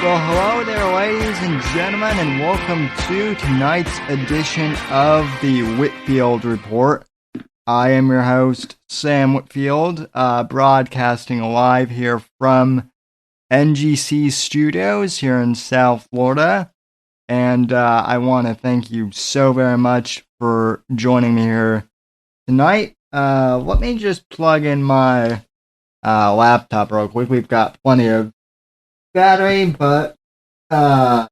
Well, hello there, ladies and gentlemen, and welcome to tonight's edition of the Whitfield Report. I am your host, Sam Whitfield, broadcasting live here from NGC Studios here in South Florida. And I want to thank you so very much for joining me here tonight. Let me just plug in my laptop real quick. We've got plenty of battery, but I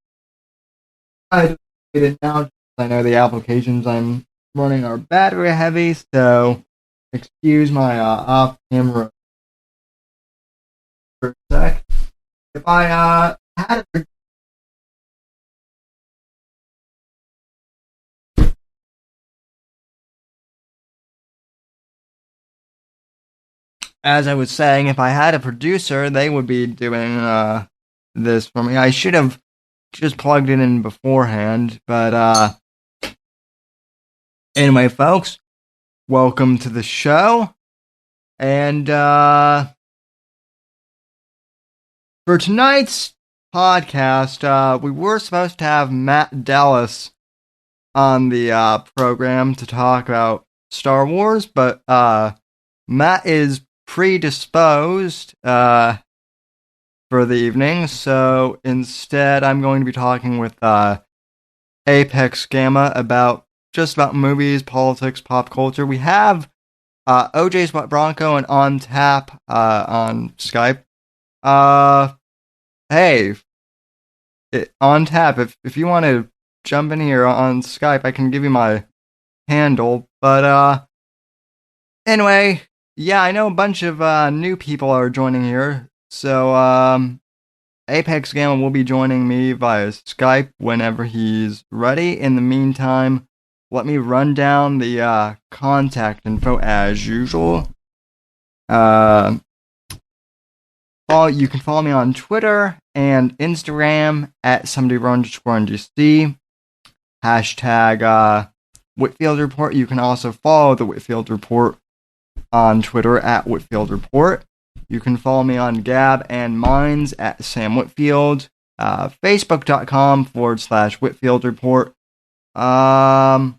don't need it now. I know the applications I'm running are battery heavy, so excuse my off-camera for a sec. If I had a as I was saying, if I had a producer, they would be doing this for me. I should have just plugged it in beforehand, but anyway, folks, welcome to the show. And for tonight's podcast, we were supposed to have Matt Dallas on the program to talk about Star Wars, but Matt is predisposed for the evening, so instead I'm going to be talking with Apex Gamma about just about movies, politics, pop culture. We have OJ's What Bronco and On Tap on Skype. Hey, On Tap, if you want to jump in here on Skype, I can give you my handle, but anyway, yeah, I know a bunch of new people are joining here. So, Apex Gamma will be joining me via Skype whenever he's ready. In the meantime, let me run down the contact info as usual. You can follow me on Twitter and Instagram at somebody_NGC. Hashtag Whitfield Report. You can also follow the Whitfield Report on Twitter at Whitfield Report. You can follow me on Gab and Minds at Sam Whitfield. Facebook.com/Whitfield Report. And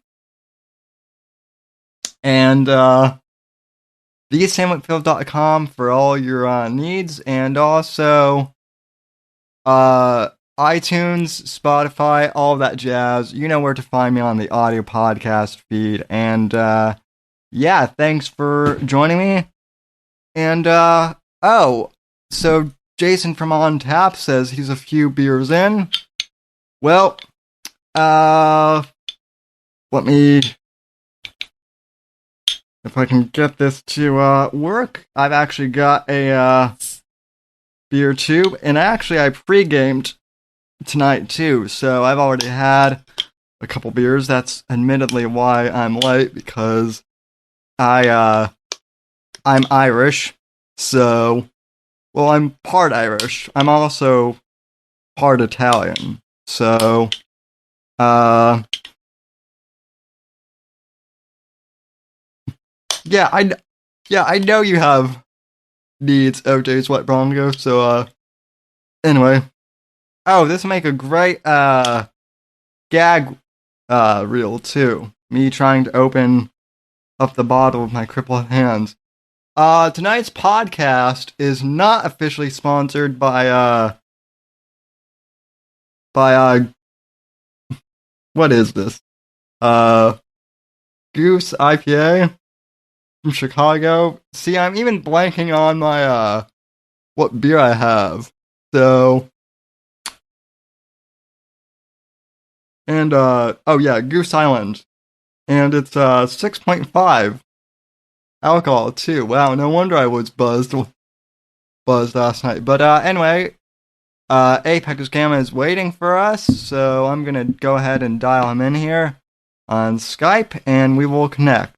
thesamwhitfield.com for all your needs. And also iTunes, Spotify, all that jazz. You know where to find me on the audio podcast feed. And yeah, thanks for joining me. And so Jason from On Tap says he's a few beers in. Well, let me, if I can get this to work. I've actually got a beer tube, and I pre-gamed tonight too, so I've already had a couple beers. That's admittedly why I'm late, because I'm Irish, so, well, I'm part Irish. I'm also part Italian, so, yeah, I know you have needs, OJ's Wet Bronco, so, anyway. Oh, this will make a great, gag, reel, too. Me trying to open up the bottle with my crippled hands. Tonight's podcast is not officially sponsored by what is this? Goose IPA from Chicago. See, I'm even blanking on my, what beer I have. So, and, oh yeah, Goose Island. And it's 6.5 alcohol too. Wow, no wonder I was buzzed last night. But anyway, Apex Gamma is waiting for us, so I'm gonna go ahead and dial him in here on Skype, and we will connect.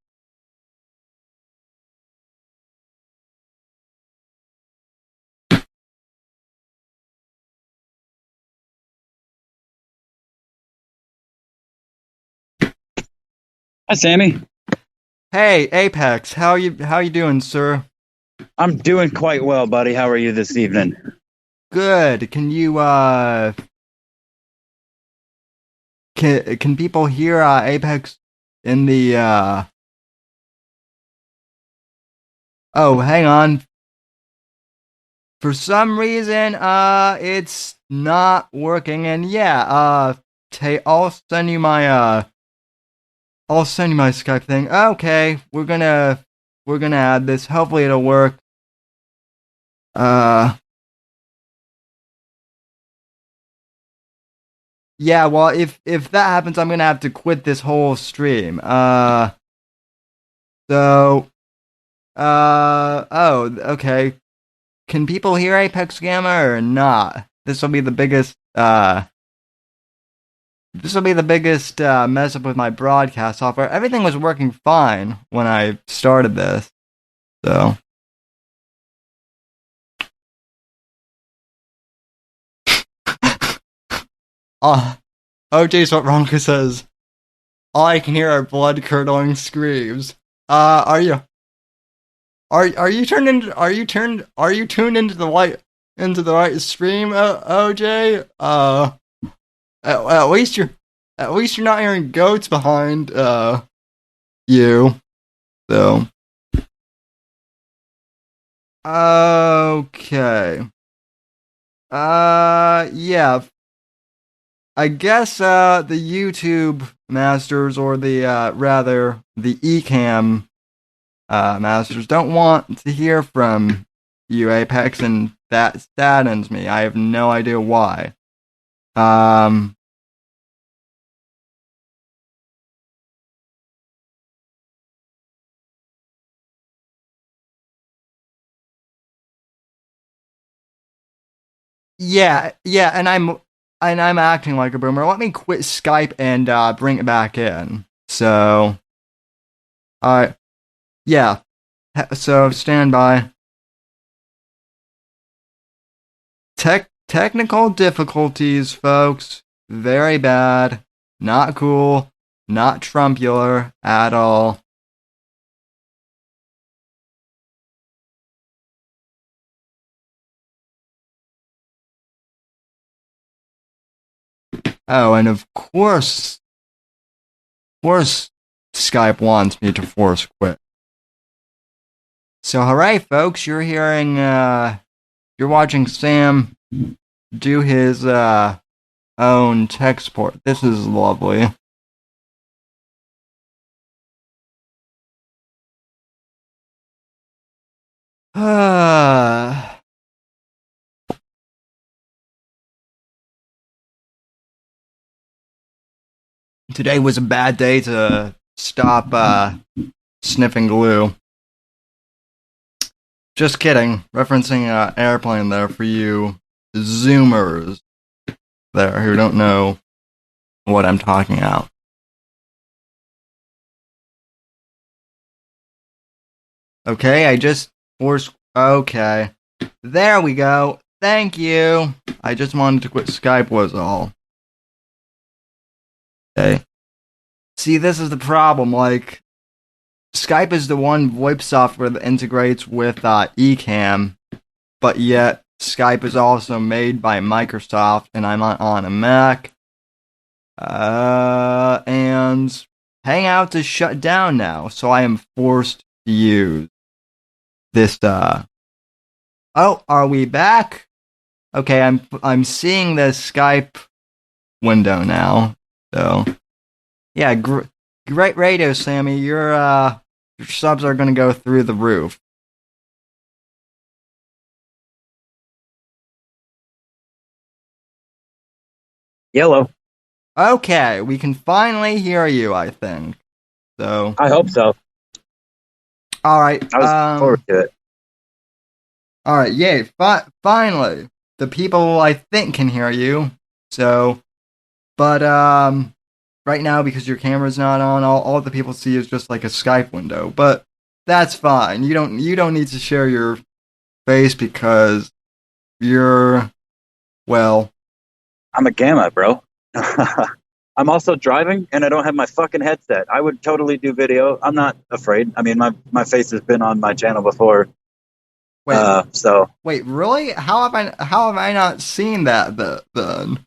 Hi, Sammy. Hey, Apex, how you doing, sir? I'm doing quite well, buddy. How are you this evening? good. Can people hear Apex in the Oh, hang on. For some reason, it's not working, and yeah, I'll send you my Skype thing. Okay, we're gonna add this. Hopefully it'll work. Uh, yeah, well, if that happens, I'm gonna have to quit this whole stream. So, oh, okay. Can people hear Apex Gamma or not? This will be the biggest mess up with my broadcast software. Everything was working fine when I started this, so. Oh, OJ Swatronka says, all I can hear are blood curdling screams. Are you are you turned into are you tuned into the right stream, OJ? At least you're not hearing goats behind you. So okay. Yeah. I guess the YouTube masters, or the rather the Ecamm masters, don't want to hear from you, Apex, and that saddens me. I have no idea why. Um, yeah, and I'm acting like a boomer. Let me quit Skype and bring it back in. So, yeah. So stand by. Technical difficulties, folks. Very bad. Not cool. Not Trumpular at all. Oh, and of course, Skype wants me to force quit. So, hooray, folks! You're watching Sam do his own tech support. This is lovely. Today was a bad day to stop sniffing glue. Just kidding. Referencing airplane there for you Zoomers there who don't know what I'm talking about. Okay, I just forced. Okay. There we go. Thank you. I just wanted to quit Skype, was all. Okay. See, this is the problem. Like, Skype is the one VoIP software that integrates with Ecamm, but yet Skype is also made by Microsoft, and I'm on a Mac. And Hangouts is shut down now, so I am forced to use this. Oh, are we back? Okay, I'm seeing the Skype window now. So, yeah, great radio, Sammy. Your subs are gonna go through the roof. Yellow. Okay, we can finally hear you, I think. So, I hope so. all right. I was looking forward to it. All right, yay! Finally, the people I think can hear you. So, but right now, because your camera's not on, all the people see is just like a Skype window. But that's fine. You don't need to share your face because you're, well. I'm a gamma, bro. I'm also driving, and I don't have my fucking headset. I would totally do video. I'm not afraid. I mean, my face has been on my channel before. Wait, So wait, really? How have I not seen that then?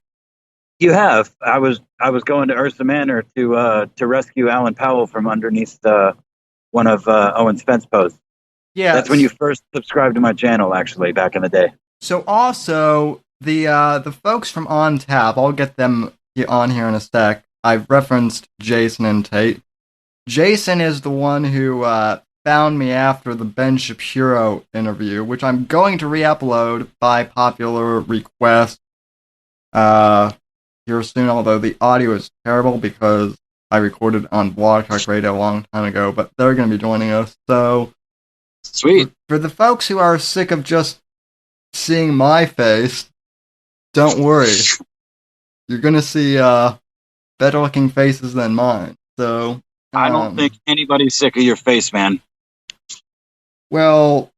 you have. I was going to Ursa Manor to rescue Alan Powell from underneath one of Owen's fence posts. That's when you Yes. first subscribed to my channel, actually, back in the day. So also the folks from On Tap, I'll get them on here in a sec. I've referenced Jason and Tate. Jason is the one who found me after the Ben Shapiro interview, which I'm going to re-upload by popular request uh, here soon. Although the audio is terrible because I recorded on Blog Talk Radio a long time ago, but they're going to be joining us. So Sweet. for the folks who are sick of just seeing my face, don't worry. You're going to see better looking faces than mine. So, I don't think anybody's sick of your face, man. well,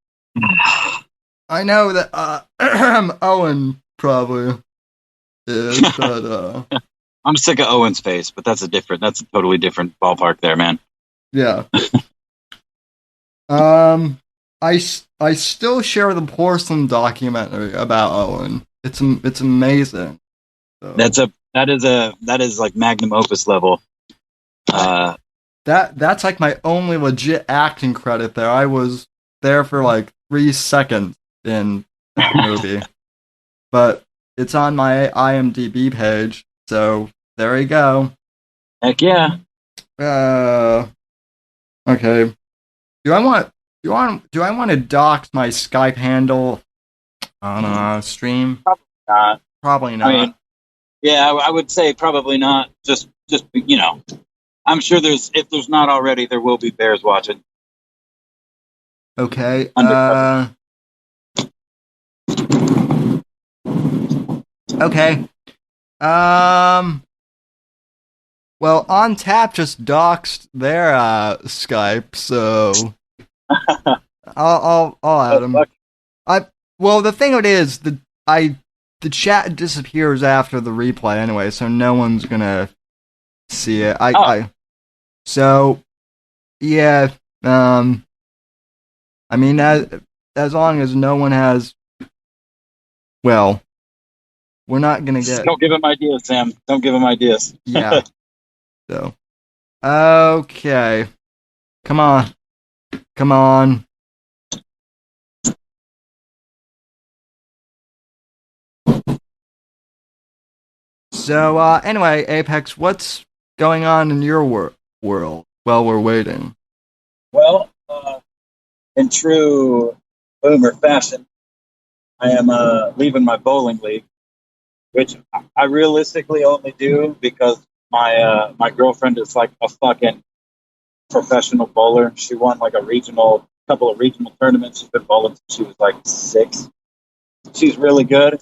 I know that Owen probably is, but I'm sick of Owen's face, but that's a totally different ballpark there, man. yeah. I still share the porcelain documentary about Owen. It's amazing. So, That is like magnum opus level. that's like my only legit acting credit there. I was there for like 3 seconds in that movie, but it's on my IMDb page, so there you go. Heck yeah. Okay. Do I want to dox my Skype handle on a stream? Not. Probably not. I mean, yeah, I would say probably not. Just I'm sure if there's not already, there will be bears watching. Okay. Undercover. Okay. Well, On Tap just doxed their Skype, so I'll add them. Well, the thing of it is, the chat disappears after the replay anyway, so no one's gonna see it. So yeah. I mean, as long as no one has, well, we're not gonna get. Don't give him ideas, Sam. Don't give him ideas. Yeah. So, okay. Come on. Come on. So, anyway, Apex, what's going on in your world while we're waiting? Well, in true boomer fashion, I am leaving my bowling league, which I realistically only do because my girlfriend is like a fucking professional bowler. She won like couple of regional tournaments. She's been bowling since she was like 6. She's really good,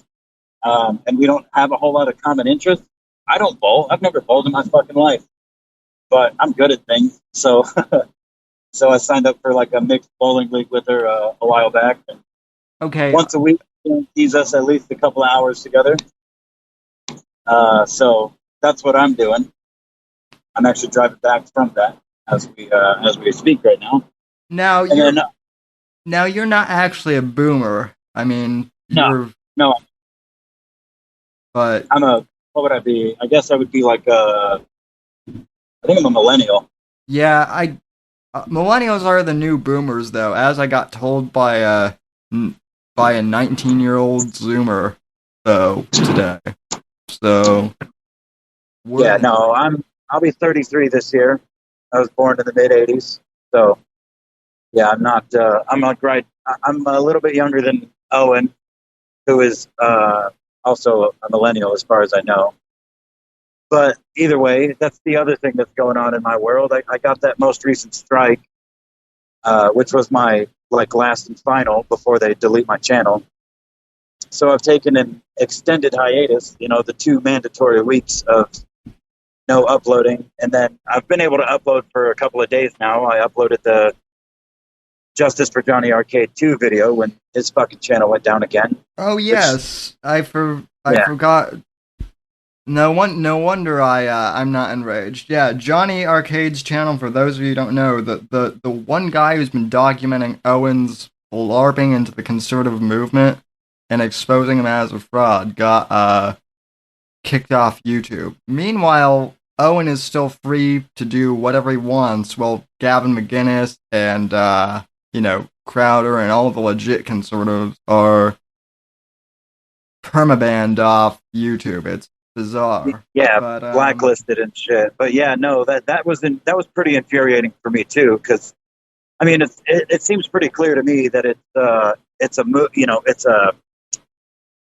and we don't have a whole lot of common interests. I don't bowl. I've never bowled in my fucking life, but I'm good at things. So, so I signed up for like a mixed bowling league with her a while back. And Okay. once a week, tease us at least a couple of hours together. So that's what I'm doing. I'm actually driving back from that as we speak right now. Now you're not actually a boomer. I mean, no, but what would I be? I guess I would be like I think I'm a millennial. Yeah, millennials are the new boomers, though, as I got told by a 19-year-old Zoomer today. So yeah, no, I'll be 33 this year. I was born in the mid '80s, so yeah, I'm not. I'm like right. I'm a little bit younger than Owen, who is also a millennial, as far as I know. But either way, that's the other thing that's going on in my world. I got that most recent strike, which was my like last and final before they delete my channel. So I've taken an extended hiatus. The 2 mandatory weeks of no uploading, and then I've been able to upload for a couple of days now. I uploaded the Justice for Johnny Arcade 2 video when his fucking channel went down again. Oh yes, I forgot. No wonder I'm not enraged. Yeah, Johnny Arcade's channel. For those of you who don't know, the one guy who's been documenting Owen's LARPing into the conservative movement and exposing him as a fraud got kicked off YouTube. Meanwhile, Owen is still free to do whatever he wants, while Gavin McGinnis and, Crowder and all the legit conservatives are permabanned off YouTube. It's bizarre. Yeah, But, blacklisted and shit. But yeah, no, that was pretty infuriating for me too, because I mean, it seems pretty clear to me that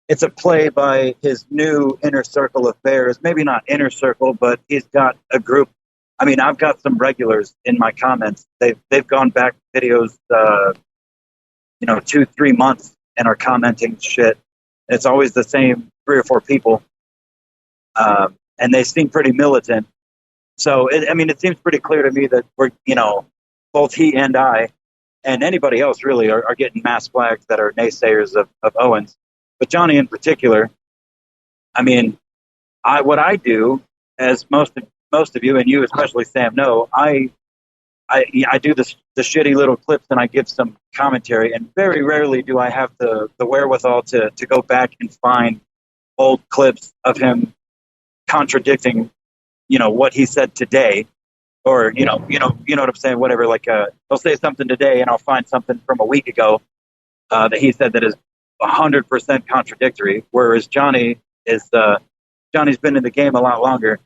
it's a play by his new inner circle of bears. Maybe not inner circle, but he's got a group. I mean, I've got some regulars in my comments. They've gone back videos, 2-3 months and are commenting shit. It's always the same 3 or 4 people, and they seem pretty militant. So, it seems pretty clear to me that we're, both he and I, and anybody else really, are getting mass flags that are naysayers of Owens. But Johnny in particular, I mean, what I do, as most of you and you especially, Sam, know, I do the shitty little clips and I give some commentary, and very rarely do I have the wherewithal to go back and find old clips of him contradicting, what he said today, or you know what I'm saying, whatever. Like, he'll say something today, and I'll find something from a week ago that he said that is 100% contradictory. Whereas Johnny's been in the game a lot longer,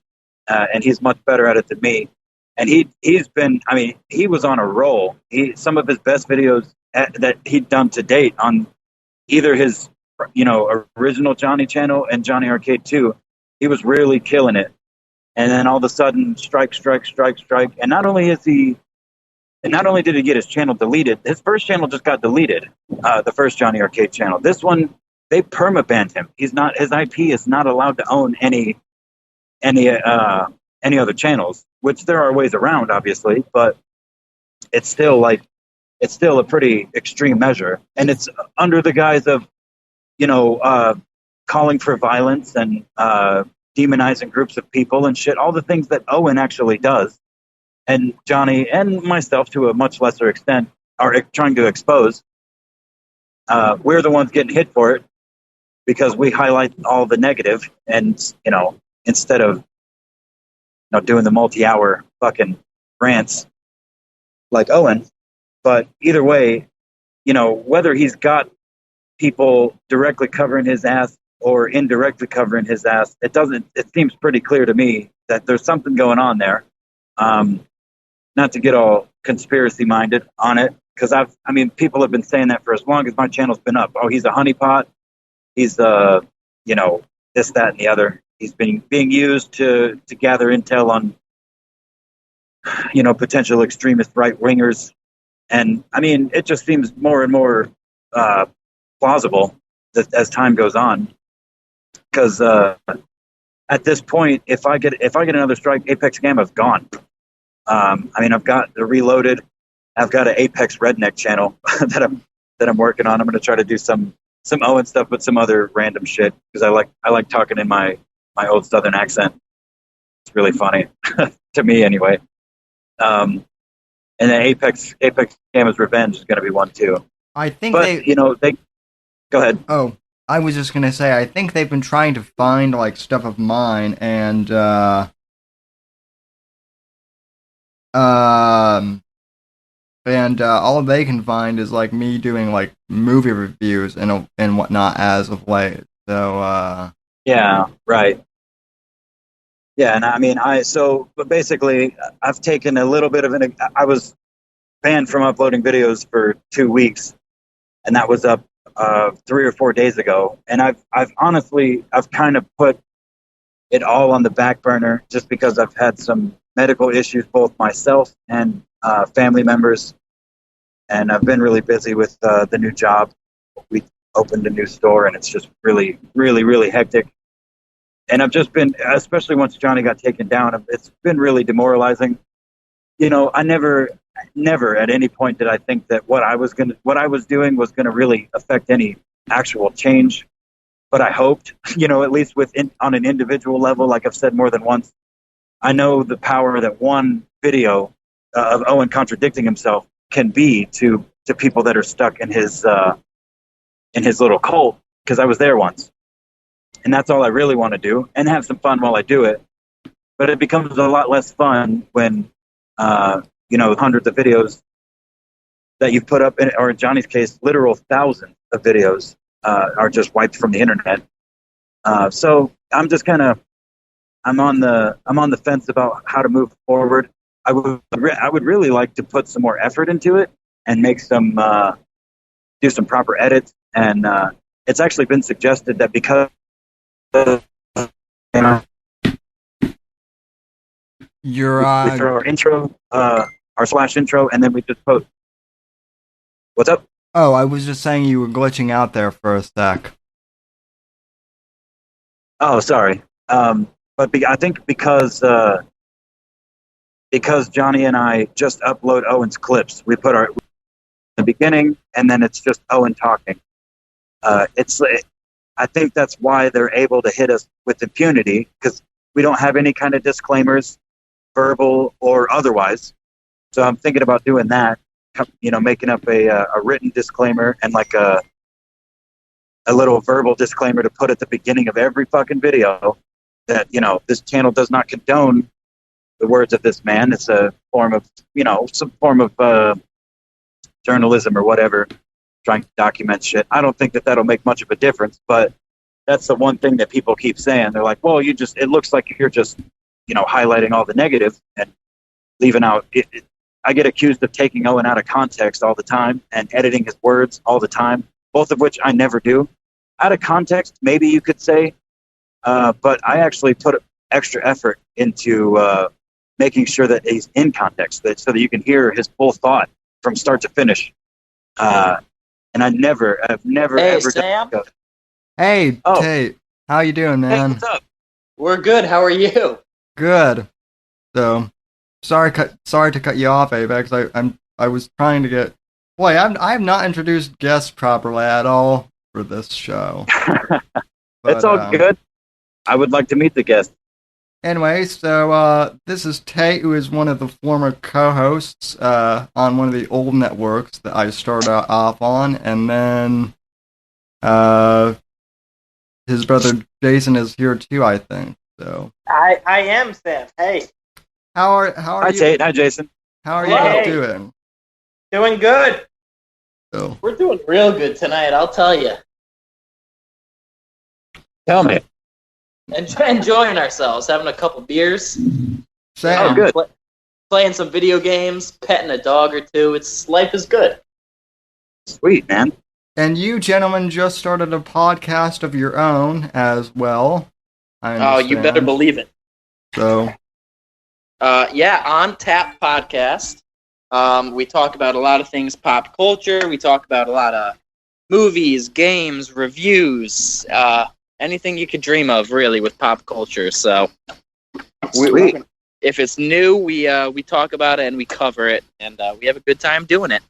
and he's much better at it than me. And he's been, I mean, he was on a roll. Some of his best videos that he'd done to date on either his, original Johnny channel and Johnny Arcade 2, he was really killing it. And then all of a sudden, strike. And not only did he get his channel deleted, his first channel just got deleted. The first Johnny Arcade channel. This one, they permabanned him. His IP is not allowed to own any other channels, which there are ways around, obviously, but it's still a pretty extreme measure, and it's under the guise of, calling for violence and demonizing groups of people and shit, all the things that Owen actually does, and Johnny and myself to a much lesser extent are trying to expose. We're the ones getting hit for it because we highlight all the negative, and instead of doing the multi-hour fucking rants like Owen. But either way, whether he's got people directly covering his ass or indirectly covering his ass, it seems pretty clear to me that there's something going on there. Not to get all conspiracy minded on it, because people have been saying that for as long as my channel's been up. Oh, he's a honeypot. He's this, that, and the other. He's being used to gather intel on, potential extremist right wingers, and it just seems more and more plausible as time goes on. Because at this point, if I get another strike, Apex Gamma's gone. I've got the Reloaded. I've got an Apex Redneck channel that I'm working on. I'm going to try to do some Owen stuff, but some other random shit, because I like talking in my old Southern accent. It's really funny to me, anyway. And then Apex Gamma's Revenge is going to be one too. I think, but they go ahead. Oh, I was just gonna say, I think they've been trying to find like stuff of mine, and all they can find is like me doing like movie reviews and whatnot as of late. So yeah, right. Yeah, and but basically, I've taken a little bit of I was banned from uploading videos for 2 weeks, and that was up 3 or 4 days ago. And I've honestly kind of put it all on the back burner just because I've had some medical issues, both myself and family members, and I've been really busy with the new job. We opened a new store, and it's just really, really, really hectic. And I've just been, especially once Johnny got taken down, it's been really demoralizing. I never at any point did I think that what I was doing was gonna really affect any actual change. But I hoped, at least on an individual level, like I've said more than once, I know the power that one video of Owen contradicting himself can be to people that are stuck in his little cult, because I was there once. And that's all I really want to do, and have some fun while I do it. But it becomes a lot less fun when, hundreds of videos that you've put up, or in Johnny's case, literal thousands of videos are just wiped from the internet. So I'm just kind of, I'm on the fence about how to move forward. I would really like to put some more effort into it and make some do some proper edits. And it's actually been suggested that because Your we throw our intro, our slash intro, and then we just post. What's up? Oh, I was just saying you were glitching out there for a sec. Oh, sorry. But I think because Johnny and I just upload Owen's clips, we put our the beginning, and then it's just Owen talking. I think that's why they're able to hit us with impunity, because we don't have any kind of disclaimers, verbal or otherwise. So I'm thinking about doing that, making up a written disclaimer and like a little verbal disclaimer to put at the beginning of every fucking video that, this channel does not condone the words of this man. It's a form of, some form of journalism or whatever, trying to document shit. I don't think that that'll make much of a difference, but that's the one thing that people keep saying. They're like, well, it looks like you're just, highlighting all the negative and leaving out. I get accused of taking Owen out of context all the time and editing his words all the time, both of which I never do. Out of context, maybe you could say, but I actually put extra effort into making sure that he's in context, so that you can hear his full thought from start to finish. And I've never Hey, ever Sam? done. Hey, Tate, how you doing, Hey, man? what's up? We're good. How are you? Good. So, sorry to cut you off, Apex. I was trying to get. Boy, I have not introduced guests properly at all for this show. It's all good. I would like to meet the guest. Anyway, so this is Tate, who is one of the former co-hosts on one of the old networks that I started off on, and then his brother Jason is here too, I think. So I am Sam. Hey. How are Hi, you? Tate. Hi, Jason. How are Hey. you doing? Doing good. So We're doing real good tonight, I'll tell you. Tell me. Enjoying ourselves, having a couple beers. Sam, Oh, good. Playing some video games, petting a dog or two. Life is good. Sweet, man. and you gentlemen just started a podcast of your own as well. I Oh, you better understand. believe it. So Yeah, On Tap Podcast. We talk about a lot of things pop culture. We talk about a lot of movies, games, reviews, anything you could dream of, really, with pop culture. So, Sweet. if it's new, we talk about it and we cover it, and we have a good time doing it.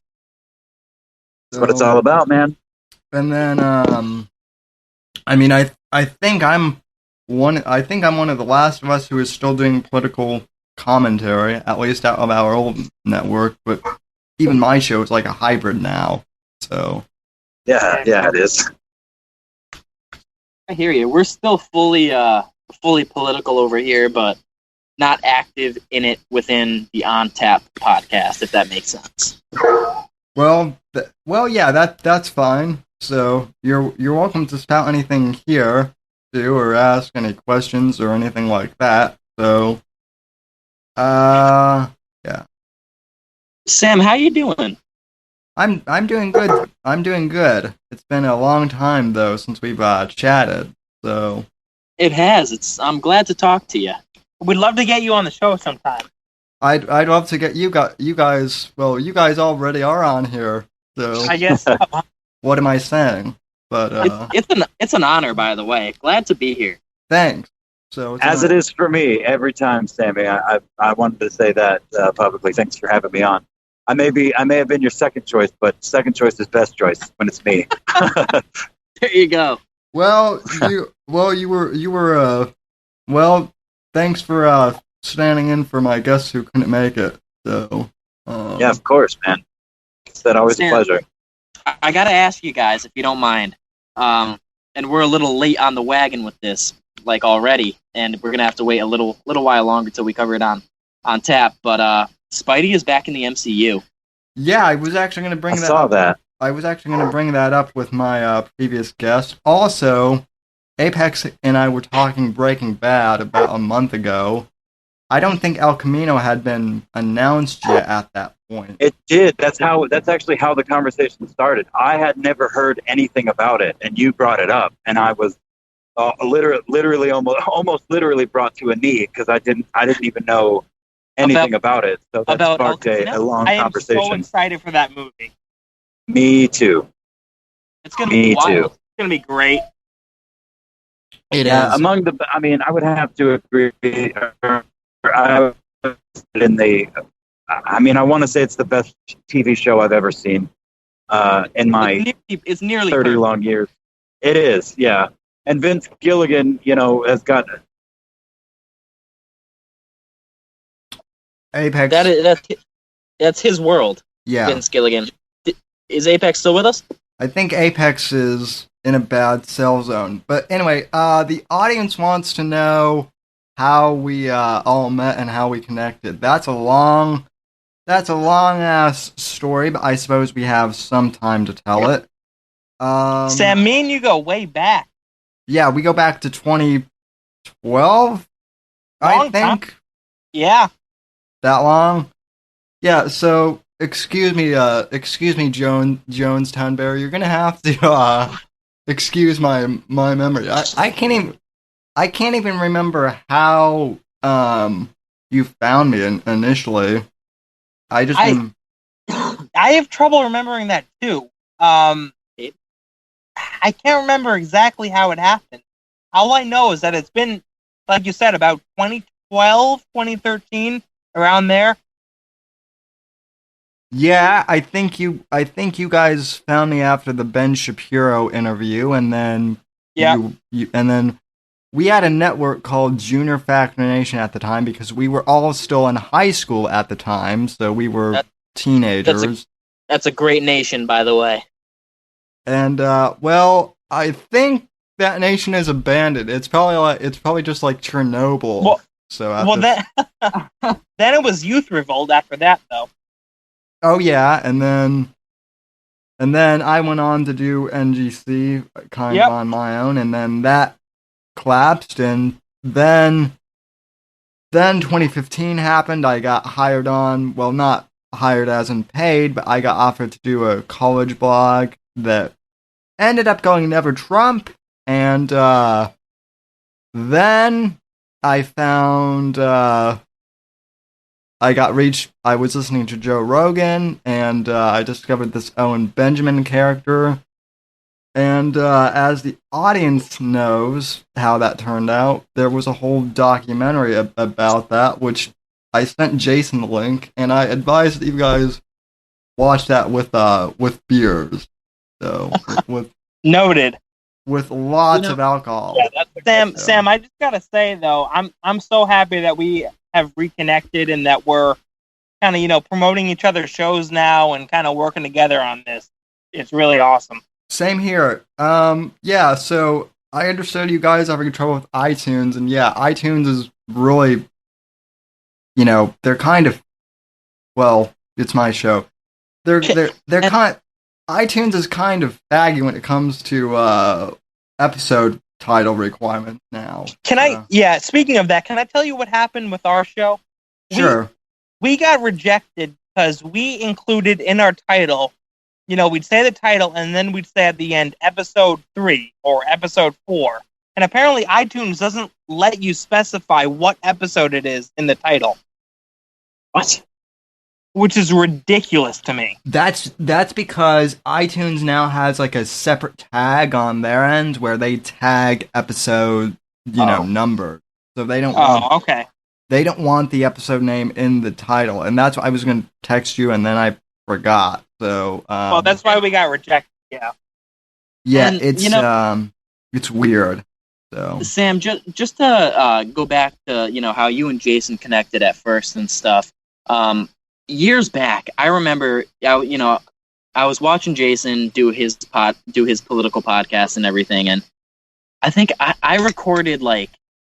That's what it's all about, man. And then, I think I'm one of the last of us who is still doing political commentary, at least out of our old network. But even my show is like a hybrid now. So Yeah, it is. I hear you. We're still fully political over here, but not active in it within the On Tap podcast, if that makes sense. well, yeah, that's fine. So you're welcome to spout anything here, too, or ask any questions or anything like that. So, yeah. Sam, how you doing? I'm doing good. I'm doing good. It's been a long time though since we've chatted. So It has. I'm glad to talk to you. We'd love to get you on the show sometime. I'd love to get you guys. Well, you guys already are on here. So I guess what am I saying? But it's an honor, by the way. Glad to be here. thanks. So As it is for me every time, Sammy. I wanted to say that publicly. Thanks for having me on. I may have been your second choice, but second choice is best choice when it's me. There you go. Well, you were thanks for standing in for my guests who couldn't make it. So Yeah, of course, man. It's always a pleasure. I got to ask you guys, if you don't mind, and we're a little late on the wagon with this, like already, and we're gonna have to wait a little while longer till we cover it on tap. But Spidey is back in the MCU. Yeah, I was actually going to bring that up. I saw that. I was actually going to bring that up with my previous guest. Also, Apex and I were talking Breaking Bad about a month ago. I don't think El Camino had been announced yet at that point. It did. That's actually how the conversation started. I had never heard anything about it, and you brought it up, and I was literally almost literally brought to a knee because I didn't even know anything about it. So that sparked a long conversation. I am so excited for that movie. Me too. It's gonna be wild. It's gonna be great. It is. I would have to agree. I want to say it's the best TV show I've ever seen in my it's nearly 30 perfect. long years. It is, yeah. And Vince Gilligan, has got Apex. That's his world. Yeah. Vince Gilligan. Is Apex still with us? I think Apex is in a bad sell zone. But anyway, the audience wants to know how we all met and how we connected. That's a long ass story, but I suppose we have some time to tell it. Sam, me and you go way back. Yeah, we go back to 2012, I think. Time. Yeah. That long? Yeah, so excuse me, Jones Townberry, you're gonna have to excuse my memory. I can't even remember how you found me initially. I have trouble remembering that too. I can't remember exactly how it happened. All I know is that it's been, like you said, about 2012, 2013, around there. Yeah, I think you guys found me after the Ben Shapiro interview, and then and then we had a network called Junior Factor Nation at the time because we were all still in high school at the time, so we were teenagers. That's a great nation, by the way. And I think that nation is abandoned. It's probably just like Chernobyl. Then it was Youth Revolt after that, though. Oh yeah, and then I went on to do NGC kind of on my own, and then that collapsed, and then 2015 happened. I got hired on, well, not hired as in paid, but I got offered to do a college blog that ended up going Never Trump, and then I found I was listening to Joe Rogan, and I discovered this Owen Benjamin character. And as the audience knows how that turned out, there was a whole documentary about that, which I sent Jason the link, and I advised that you guys watch that with beers. So with noted. With lots of alcohol. Yeah, Sam, I just gotta say though, I'm so happy that we have reconnected and that we're kind of promoting each other's shows now and kind of working together on this. It's really awesome. Same here. Yeah. So I understood you guys having trouble with iTunes, and yeah, iTunes is really, they're kind of, well, it's my show. They're kind. iTunes is kind of faggy when it comes to episode title requirements now. Speaking of that, can I tell you what happened with our show? Sure. We got rejected because we included in our title, we'd say the title and then we'd say at the end episode 3 or episode 4. And apparently iTunes doesn't let you specify what episode it is in the title. What? Which is ridiculous to me. That's because iTunes now has like a separate tag on their end where they tag episode, number. So they don't They don't want the episode name in the title, and that's what I was going to text you, and then I forgot. So that's why we got rejected. Yeah. Yeah, and, it's weird. So Sam, just to go back to how you and Jason connected at first and stuff. Years back, I remember, I was watching Jason do his political podcast and everything, and I think I recorded like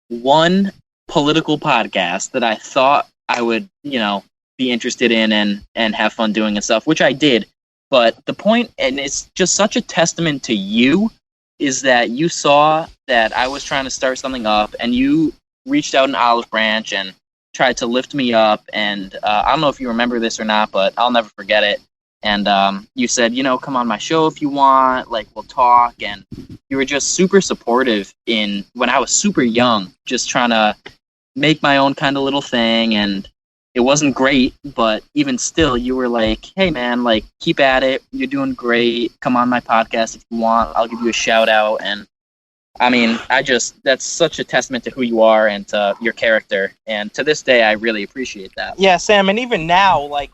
one political podcast that I thought I would, be interested in and have fun doing and stuff, which I did. But the point, and it's just such a testament to you, is that you saw that I was trying to start something up, and you reached out an olive branch and tried to lift me up. And I don't know if you remember this or not, but I'll never forget it. And you said, come on my show if you want, like, we'll talk. And you were just super supportive when I was super young, just trying to make my own kind of little thing. And it wasn't great, but even still, you were like, hey, man, like, keep at it. You're doing great. Come on my podcast if you want. I'll give you a shout out. And I mean, that's such a testament to who you are and to your character. And to this day, I really appreciate that. Yeah, Sam. And even now, like,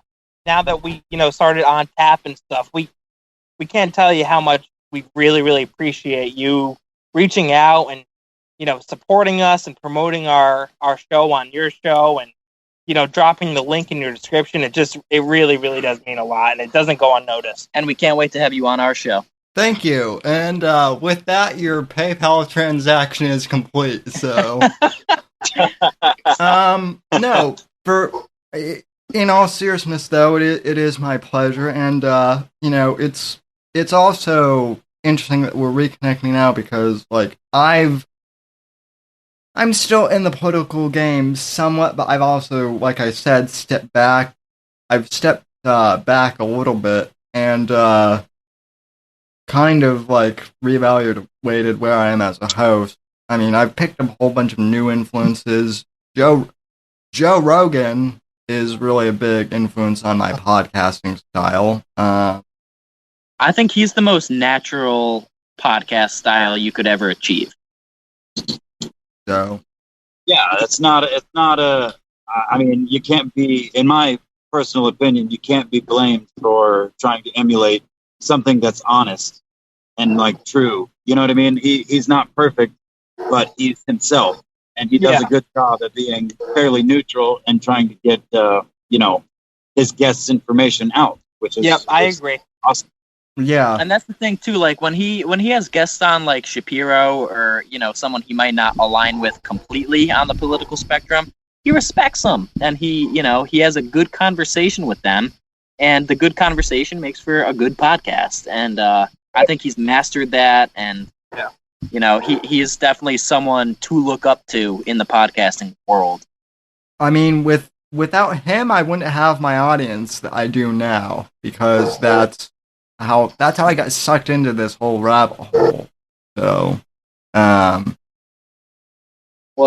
now that we, started on tap and stuff, we can't tell you how much we really, really appreciate you reaching out and, supporting us and promoting our show on your show and, dropping the link in your description. It really, really does mean a lot, and it doesn't go unnoticed. And we can't wait to have you on our show. Thank you. And with that, your PayPal transaction is complete. So, no, in all seriousness, though, it is my pleasure, and it's also interesting that we're reconnecting now because, like, I'm still in the political game somewhat, but I've also, like I said, stepped back. I've stepped back a little bit and kind of like reevaluated where I am as a host. I mean, I've picked up a whole bunch of new influences. Joe Rogan is really a big influence on my podcasting style. I think he's the most natural podcast style you could ever achieve. So, yeah, I mean, you can't be, in my personal opinion, you can't be blamed for trying to emulate something that's honest and like true. You know what I mean? He's not perfect, but he's himself, and he does a good job at being fairly neutral and trying to get his guests' information out, which is I agree. Awesome. Yeah. And that's the thing too, like when he has guests on like Shapiro or, someone he might not align with completely on the political spectrum, he respects them and he has a good conversation with them, and the good conversation makes for a good podcast. And I think he's mastered that, and he is definitely someone to look up to in the podcasting world. I mean, without him, I wouldn't have my audience that I do now, because that's how I got sucked into this whole rabbit hole. So, well,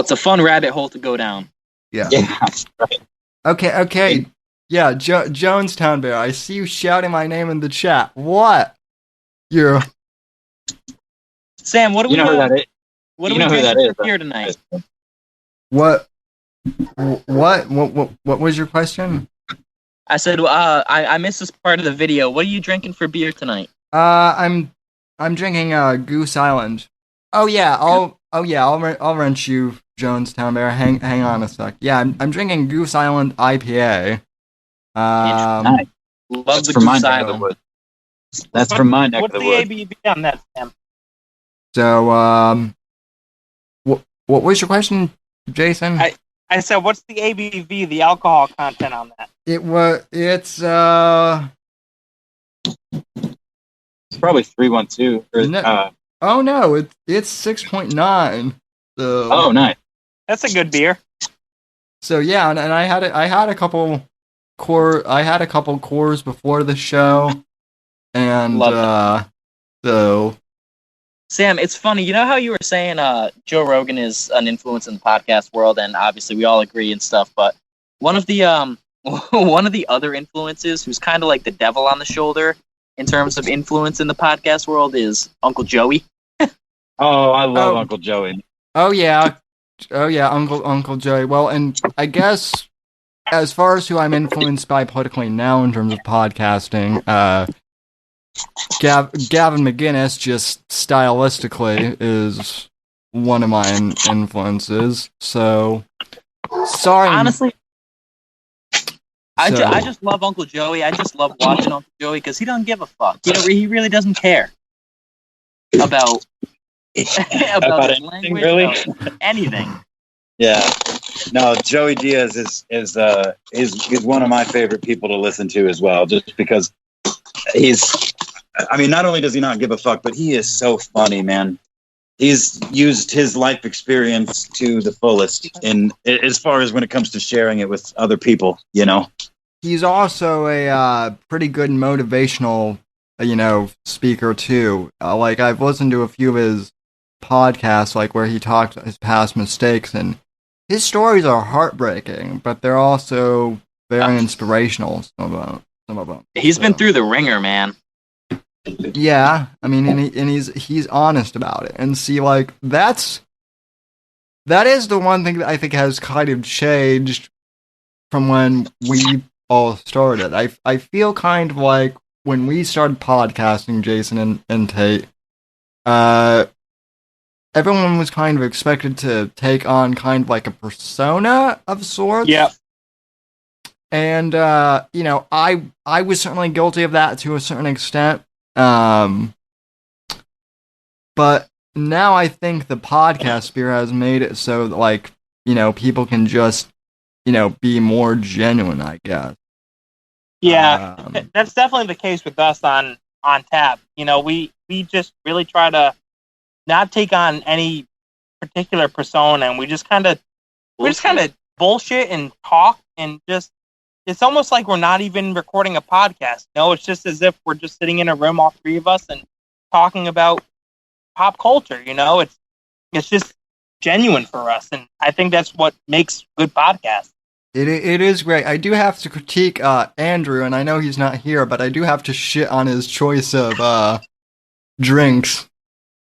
it's a fun rabbit hole to go down. Yeah. Right. Okay. Yeah, Jonestown Bear, I see you shouting my name in the chat. What? You're... Sam, what do we know who that is? What do we drink for beer tonight? What was your question? I said, I missed this part of the video. What are you drinking for beer tonight? I'm drinking Goose Island. I'll wrench you, Jonestown Bear. Hang on a sec. Yeah, I'm drinking Goose Island IPA. Nice. Love the Goose Island. That's from my neck of the woods. What's the ABV on that, Sam? So, what was your question, Jason? I said, what's the ABV, the alcohol content on that? It's probably 312. Oh no, it's 6.9. So, oh, nice. That's a good beer. So yeah, and I had a couple cores before the show, and so. Sam, it's funny. You know how you were saying Joe Rogan is an influence in the podcast world, and obviously we all agree and stuff. But one of the other influences, who's kind of like the devil on the shoulder in terms of influence in the podcast world, is Uncle Joey. Oh, I love Uncle Joey. Oh yeah, Uncle Joey. Well, and I guess as far as who I'm influenced by politically now in terms of podcasting, Gavin McGinnis, just stylistically, is one of my influences. So, sorry. Honestly, I just love Uncle Joey. I just love watching Uncle Joey because he doesn't give a fuck. He really doesn't care about about his anything, language, really? about anything. Yeah. No, Joey Diaz is one of my favorite people to listen to as well, just because not only does he not give a fuck, but he is so funny, man. He's used his life experience to the fullest as far as when it comes to sharing it with other people, you know. He's also a pretty good motivational, speaker too. Like I've listened to a few of his podcasts, like where he talked his past mistakes, and his stories are heartbreaking, but they're also very inspirational. Some of them. He's been through the ringer, man. Yeah, I mean, and he's honest about it, and see, like that is the one thing that I think has kind of changed from when we all started. I feel kind of like when we started podcasting, Jason and Tate, everyone was kind of expected to take on kind of like a persona of sorts. Yeah. And I was certainly guilty of that to a certain extent. But now I think the podcast sphere has made it so that, like, people can just, be more genuine, I guess. Yeah, that's definitely the case with us on Tap. We just really try to not take on any particular persona, and we just kind of bullshit and talk, and just it's almost like we're not even recording a podcast. No, it's just as if we're just sitting in a room, all three of us, and talking about pop culture. It's just genuine for us, and I think that's what makes good podcasts. It is great. I do have to critique Andrew, and I know he's not here, but I do have to shit on his choice of drinks.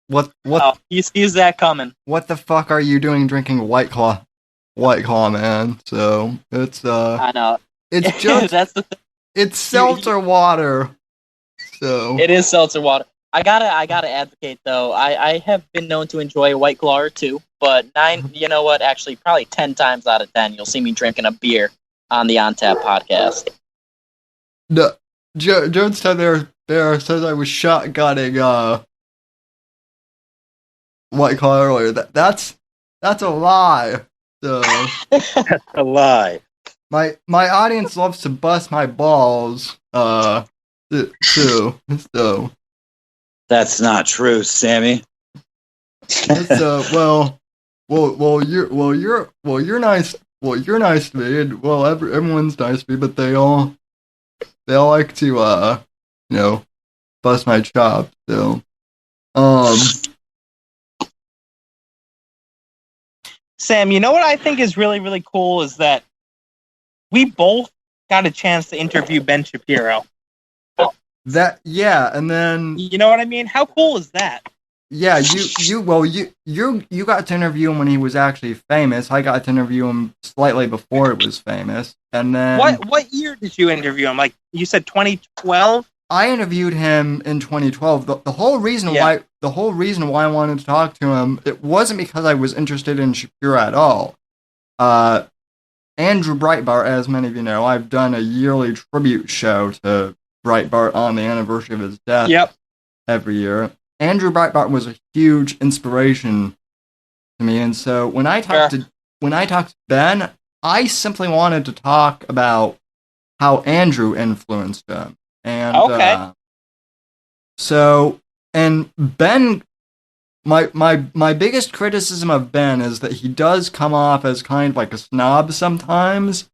What? Oh, he sees that coming. What the fuck are you doing drinking White Claw, man? So it's I know. It's just that's the thing. It's seltzer water. So it is seltzer water. I gotta advocate though. I have been known to enjoy a White Claw or two, but you know what? Actually, probably 10 times out of 10, you'll see me drinking a beer on the On Tap podcast. No, Jones said there says I was shotgunning White Claw earlier. That's a lie. So that's a lie. My audience loves to bust my balls. Too. So. That's not true, Sammy. Well, you're nice. Well, you're nice to me, and everyone's nice to me, but they all like to bust my chops. So, Sam, you know what I think is really, really cool is that we both got a chance to interview Ben Shapiro. And then you know what I mean? How cool is that? Yeah, you got to interview him when he was actually famous. I got to interview him slightly before it was famous, and then what year did you interview him? Like you said, 2012. I interviewed him in 2012. The whole reason why I wanted to talk to him, it wasn't because I was interested in Shapiro at all. Andrew Breitbart, as many of you know, I've done a yearly tribute show to Breitbart on the anniversary of his death. Yep. Every year. Andrew Breitbart was a huge inspiration to me, and so when I talked to Ben, I simply wanted to talk about how Andrew influenced him. And and Ben, my biggest criticism of Ben is that he does come off as kind of like a snob sometimes.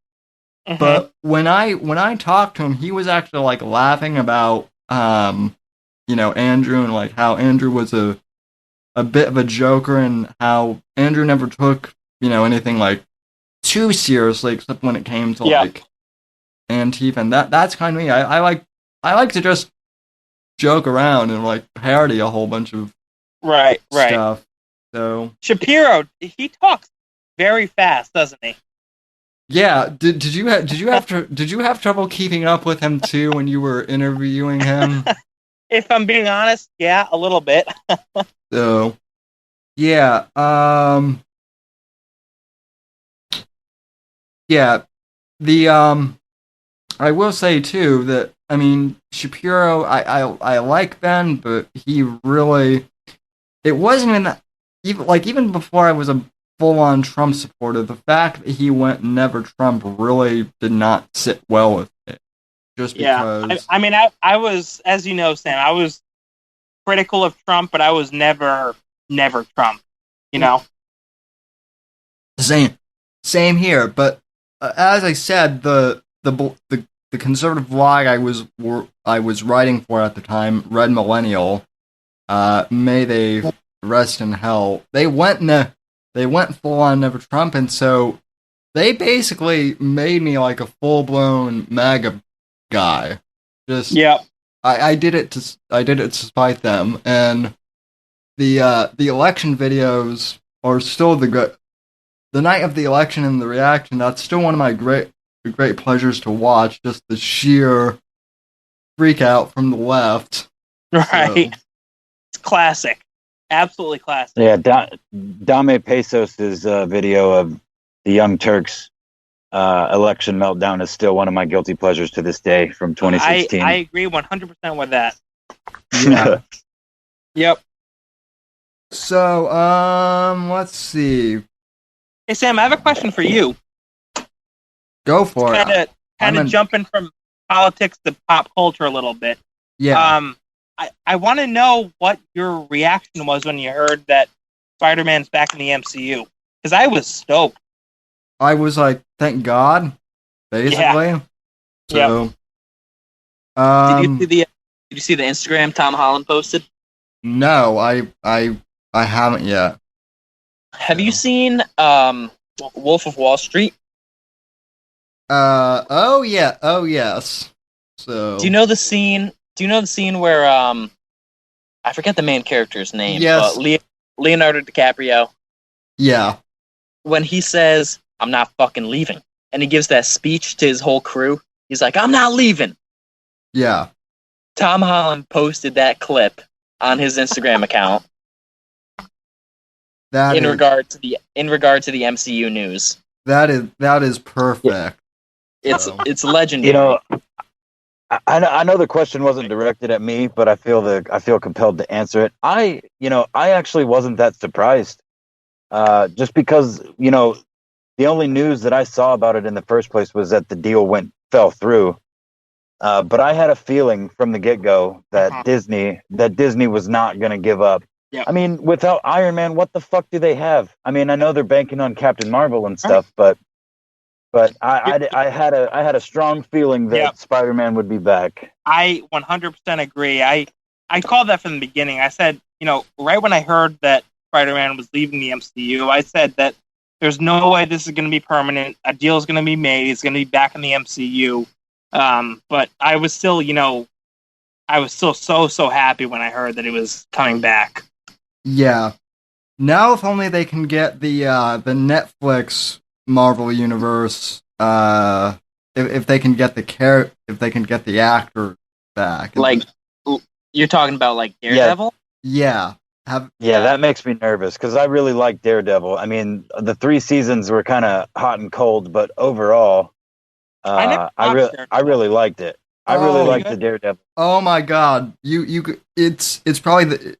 Mm-hmm. But when I talked to him, he was actually like laughing about Andrew, and like how Andrew was a bit of a joker, and how Andrew never took anything like too seriously, except when it came to like Antifa, and that's kind of me. I like to just joke around and like parody a whole bunch of stuff. So Shapiro, he talks very fast, doesn't he? Yeah, did you have trouble keeping up with him too when you were interviewing him? If I'm being honest, yeah, a little bit. So, yeah, I will say too that I mean Shapiro. I like Ben, but he really it wasn't even that, even before I was a full on Trump supporter. The fact that he went never Trump really did not sit well with it. Just because. I mean, I was, as you know, Sam, I was critical of Trump, but I was never Trump. You know. Same here, but as I said, the conservative blog I was writing for at the time, Red Millennial, may they rest in hell. They went full on Never Trump, and so they basically made me like a full blown MAGA guy. Just I did it to spite them, and the election videos are still the good. The night of the election and the reaction, that's still one of my great pleasures to watch, just the sheer freak out from the left. Right. So. It's classic. Absolutely classic. Yeah, Dame Pesos' video of the Young Turks election meltdown is still one of my guilty pleasures to this day from 2016. I agree 100% with that. Yeah. Yep. So, let's see. Hey, Sam, I have a question for you. Go for it. Kind of jumping from politics to pop culture a little bit. Yeah. I want to know what your reaction was when you heard that Spider-Man's back in the MCU. Because I was stoked. I was like, thank God, basically. Yeah. So, Did you see the Instagram Tom Holland posted? No, I haven't yet. Have you seen Wolf of Wall Street? Oh yes. So do you know the scene where I forget the main character's name, yes. but Leonardo DiCaprio. Yeah. When he says, "I'm not fucking leaving," and he gives that speech to his whole crew, he's like, "I'm not leaving." Yeah. Tom Holland posted that clip on his Instagram account. In regard to the MCU news. That is perfect. It's legendary. You know, I know the question wasn't directed at me, but I feel compelled to answer it. I actually wasn't that surprised. Just because, the only news that I saw about it in the first place was that the deal fell through. But I had a feeling from the get-go that Disney was not going to give up. Yeah. I mean, without Iron Man, what the fuck do they have? I mean, I know they're banking on Captain Marvel and stuff, but I had a strong feeling that Spider-Man would be back. I 100% agree. I called that from the beginning. I said, right when I heard that Spider-Man was leaving the MCU, I said that there's no way this is going to be permanent. A deal is going to be made. He's going to be back in the MCU. But I was still, so happy when I heard that he was coming back. Yeah. Now, if only they can get the Netflix Marvel universe. If they can get the actor back. Like, you're talking about like Daredevil? Yeah. That makes me nervous because I really like Daredevil. I mean, the 3 seasons were kind of hot and cold, but overall, I really liked it. I really liked the Daredevil. Oh my God! It's probably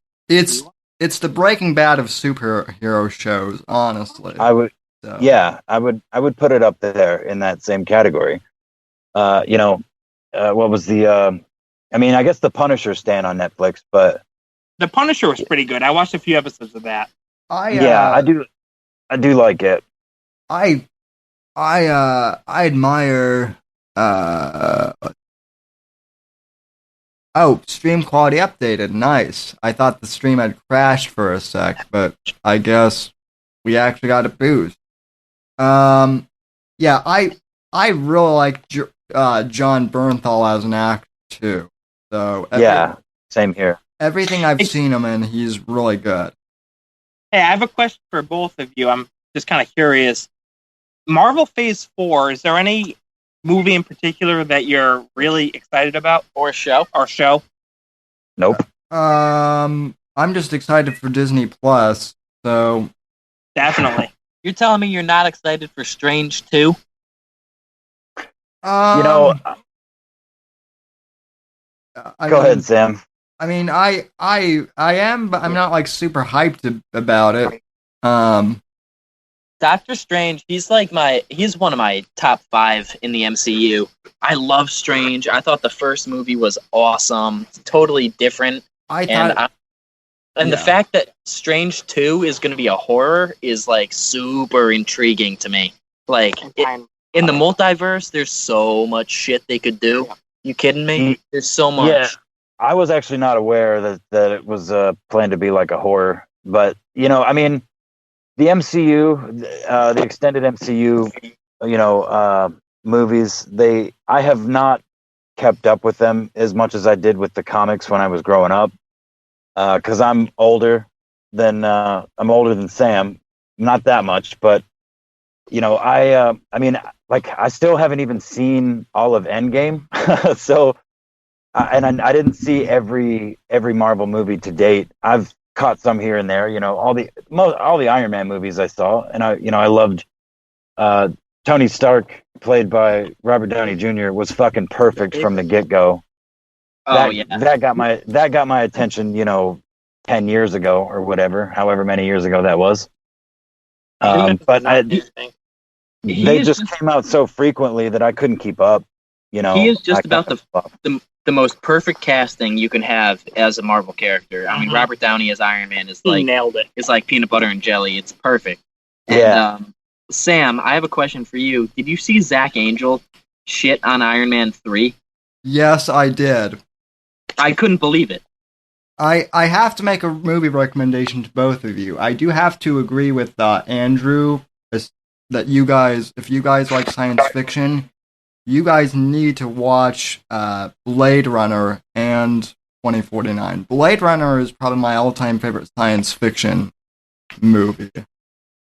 it's the Breaking Bad of superhero shows. Honestly, I would put it up there in that same category. What was the? I mean, I guess the Punisher stand on Netflix, but the Punisher was pretty good. I watched a few episodes of that. I do like it. I admire. Stream quality updated. Nice. I thought the stream had crashed for a sec, but I guess we actually got a boost. I really like John Bernthal as an actor too. So same here. Everything I've seen him in, he's really good. Hey, I have a question for both of you. I'm just kind of curious. Marvel Phase 4, is there any movie in particular that you're really excited about? Or show? Nope. I'm just excited for Disney Plus, so... Definitely. You're telling me you're not excited for Strange 2? Go ahead, Sam. I mean, I am, but I'm not like super hyped about it. Doctor Strange, he's one of my top 5 in the MCU. I love Strange. I thought the first movie was awesome, totally different. The fact that Strange 2 is going to be a horror is like super intriguing to me. Like in the multiverse, there's so much shit they could do. You kidding me? There's so much. Yeah, I was actually not aware that it was planned to be like a horror, but I mean, the MCU, the extended MCU, movies, I have not kept up with them as much as I did with the comics when I was growing up, because I'm older than Sam, not that much, but I mean, like, I still haven't even seen all of Endgame, so I didn't see every Marvel movie to date. I've caught some here and there, all the Iron Man movies I saw, and I loved Tony Stark, played by Robert Downey Jr., was fucking perfect from the get-go. That got my attention, 10 years ago or whatever, however many years ago that was. But they just came out so frequently that I couldn't keep up. He is just about the most perfect casting you can have as a Marvel character. I mean, Robert Downey as Iron Man is like, nailed it. It's like peanut butter and jelly. It's perfect. Yeah. And, Sam, I have a question for you. Did you see Zach Angel shit on Iron Man 3? Yes, I did. I couldn't believe it. I have to make a movie recommendation to both of you. I do have to agree with Andrew that if you guys like science fiction, you guys need to watch Blade Runner and 2049. Blade Runner is probably my all-time favorite science fiction movie.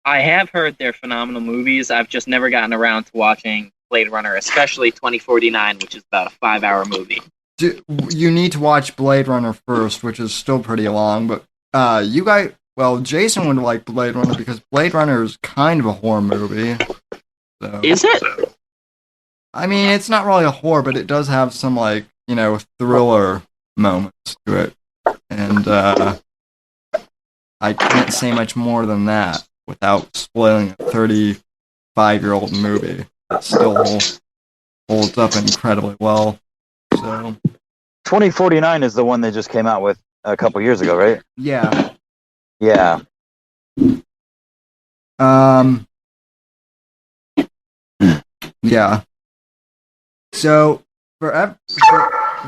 I have heard they're phenomenal movies. I've just never gotten around to watching Blade Runner, especially 2049, which is about a 5-hour movie. You need to watch Blade Runner first, which is still pretty long, but Jason would like Blade Runner because Blade Runner is kind of a horror movie. So. Is it? I mean, it's not really a horror, but it does have some, thriller moments to it. And I can't say much more than that without spoiling a 35-year-old movie. It still holds up incredibly well. So 2049 is the one they just came out with a couple years ago, right? Yeah. Yeah. Yeah. So for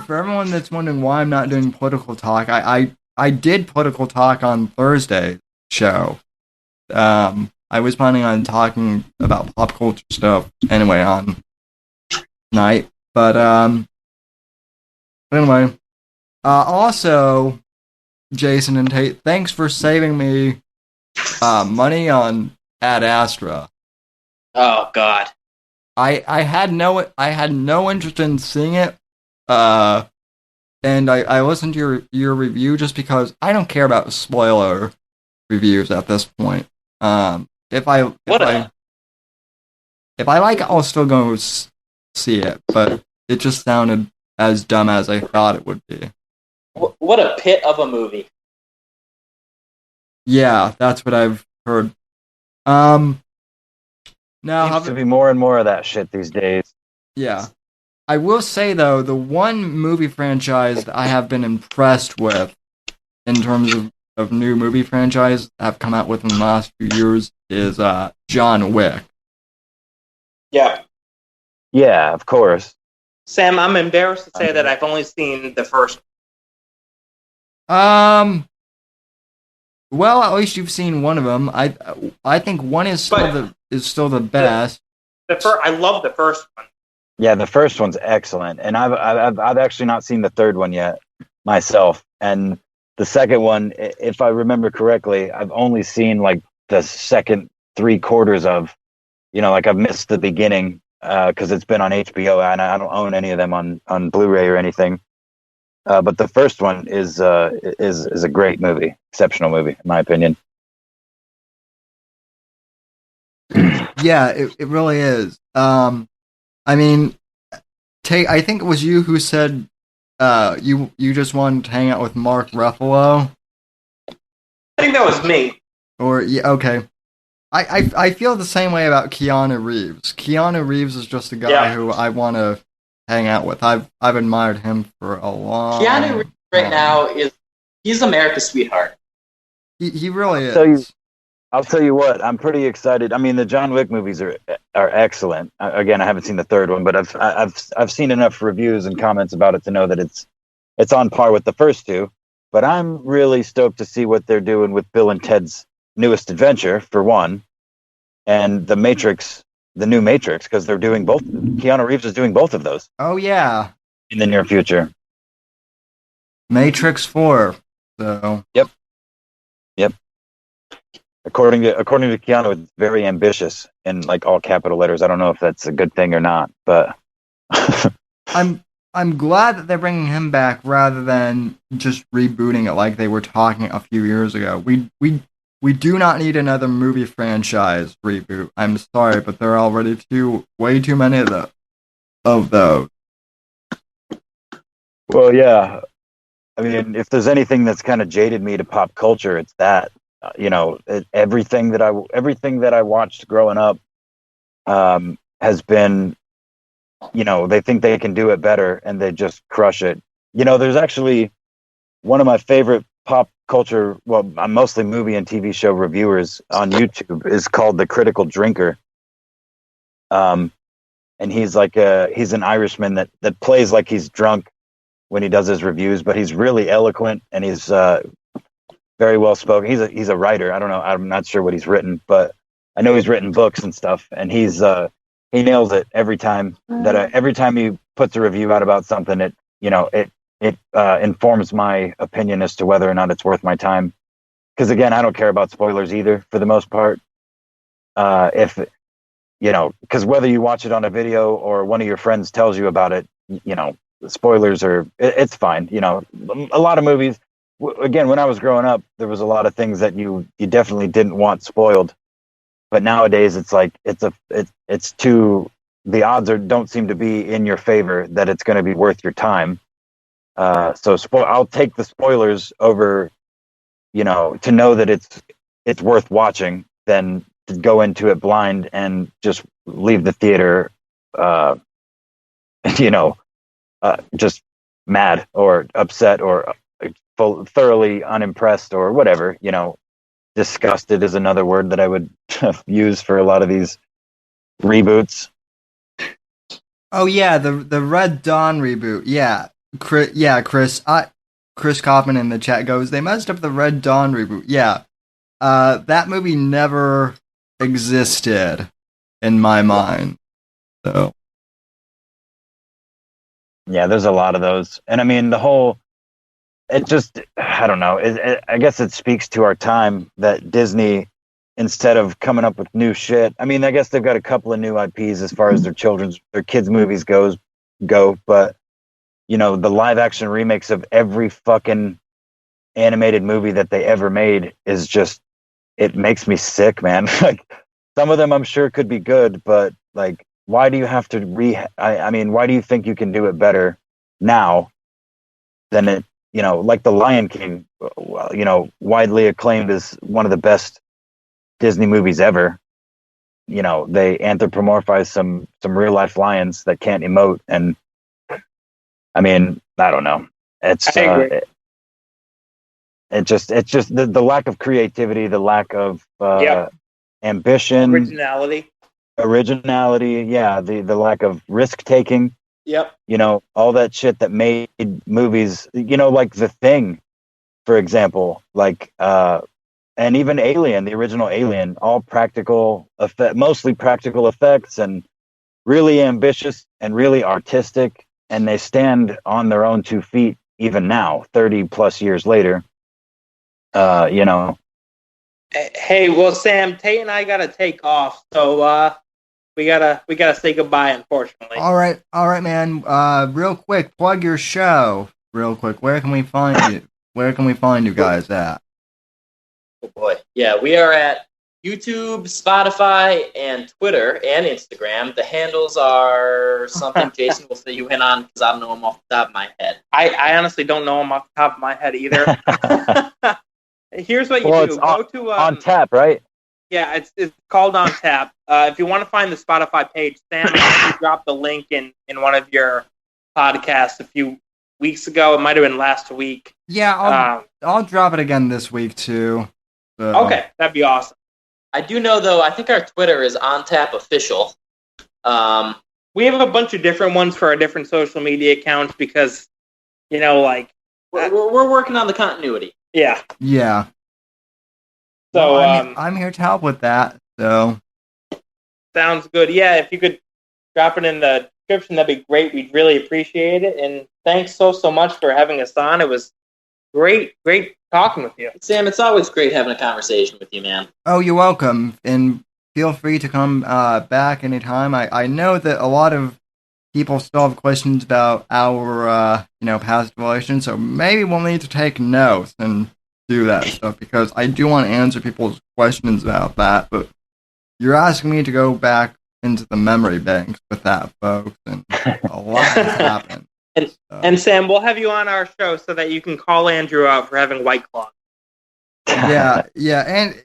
everyone that's wondering why I'm not doing political talk, I did political talk on Thursday's show. I was planning on talking about pop culture stuff anyway on night, but anyway. Also, Jason and Tate, thanks for saving me money on Ad Astra. Oh God. I had no interest in seeing it, and I listened to your review just because I don't care about spoiler reviews at this point. If I like it, I'll still go see it, but it just sounded as dumb as I thought it would be. What a pit of a movie. Yeah, that's what I've heard. Now seems to be more and more of that shit these days. Yeah. I will say, though, the one movie franchise that I have been impressed with in terms of new movie franchise that have come out within the last few years is John Wick. Yeah. Yeah, of course. Sam, I'm embarrassed to say that I've only seen the first. Well, at least you've seen one of them. I think one is still the best. I love the first one. Yeah, the first one's excellent, and I've actually not seen the third one yet myself. And the second one, if I remember correctly, I've only seen like the second 3/4 of. Like I've missed the beginning because it's been on HBO, and I don't own any of them on Blu-ray or anything. But the first one is a great movie, exceptional movie, in my opinion. Yeah, it really is. I mean, I think it was you who said you just wanted to hang out with Mark Ruffalo? I think that was me. Or yeah, okay. I feel the same way about Keanu Reeves. Keanu Reeves is just a guy who I want to hang out with. I've admired him for a long. Keanu Reeves right now he's America's sweetheart. He really is. I'll tell you what, I'm pretty excited. I mean, the John Wick movies are excellent. Again, I haven't seen the third one, but I've seen enough reviews and comments about it to know that it's on par with the first two. But I'm really stoked to see what they're doing with Bill and Ted's newest adventure, for one, and the Matrix, the new Matrix, because they're doing both. Keanu Reeves is doing both of those. Oh yeah, in the near future. Matrix 4. So yep. According to Keanu, it's very ambitious in like all capital letters. I don't know if that's a good thing or not, but I'm glad that they're bringing him back rather than just rebooting it like they were talking a few years ago. We do not need another movie franchise reboot. I'm sorry, but there are already way too many of those. Well, yeah. I mean, if there's anything that's kind of jaded me to pop culture, it's that. Everything that I watched growing up has been, they think they can do it better and they just crush it. There's actually one of my favorite pop culture, well, mostly movie and TV show reviewers on YouTube is called The Critical Drinker. And he's he's an Irishman that plays like he's drunk when he does his reviews, but he's really eloquent and he's very well spoken. He's a writer. I don't know. I'm not sure what he's written, but I know he's written books and stuff. And he nails it every time every time he puts a review out about something. It informs my opinion as to whether or not it's worth my time. Because again, I don't care about spoilers either for the most part. Because whether you watch it on a video or one of your friends tells you about it, spoilers it's fine. A lot of movies. Again, when I was growing up, there was a lot of things that you definitely didn't want spoiled. But nowadays, it's like it's too, the odds don't seem to be in your favor that it's going to be worth your time. So I'll take the spoilers over, to know that it's worth watching than to go into it blind and just leave the theater, just mad or upset or thoroughly unimpressed or whatever. Disgusted is another word that I would use for a lot of these reboots. Oh yeah, the Red Dawn reboot. Yeah, Chris Kaufman in the chat goes, they messed up the Red Dawn reboot. Yeah, that movie never existed in my mind. So yeah, there's a lot of those, and I mean I don't know. I guess it speaks to our time that Disney, instead of coming up with new shit, I mean, I guess they've got a couple of new IPs as far as their kids' movies go, but the live action remakes of every fucking animated movie that they ever made is just, it makes me sick, man. Like some of them I'm sure could be good, but like, why do you have to I mean, why do you think you can do it better now than it? Like The Lion King, widely acclaimed as one of the best Disney movies ever. They anthropomorphize some real life lions that can't emote, and I mean, I don't know. It's just the lack of creativity, the lack of ambition, originality. Yeah, the lack of risk taking. Yep. All that shit that made movies, like The Thing, for example, like, and even Alien, the original Alien, all mostly practical effects and really ambitious and really artistic. And they stand on their own 2 feet even now, 30 plus years later. Hey, well, Sam, Tate and I got to take off. So, we gotta say goodbye, unfortunately. All right, man. Real quick, plug your show. Real quick, where can we find you? Where can we find you guys at? Oh boy, yeah, we are at YouTube, Spotify, and Twitter, and Instagram. The handles are something Jason will say you went on because I don't know them off the top of my head. I honestly don't know them off the top of my head either. Here's what you do. It's Go to on tap, right? Yeah, it's called On Tap. If you want to find the Spotify page, Sam, I think you dropped the link in one of your podcasts a few weeks ago. It might have been last week. Yeah, I'll drop it again this week too. So. Okay, that'd be awesome. I do know, though, I think our Twitter is On Tap Official. We have a bunch of different ones for our different social media accounts because, like... We're working on the continuity. Yeah. Yeah. So well, I'm here to help with that, so... Sounds good. Yeah, if you could drop it in the description, that'd be great. We'd really appreciate it. And thanks so much for having us on. It was great talking with you. Sam, it's always great having a conversation with you, man. Oh, you're welcome. And feel free to come back anytime. I know that a lot of people still have questions about our, past relations, so maybe we'll need to take notes and do that stuff, because I do want to answer people's questions about that, but you're asking me to go back into the memory banks with that, folks, and a lot has happened. And Sam, we'll have you on our show so that you can call Andrew out for having White Claw. And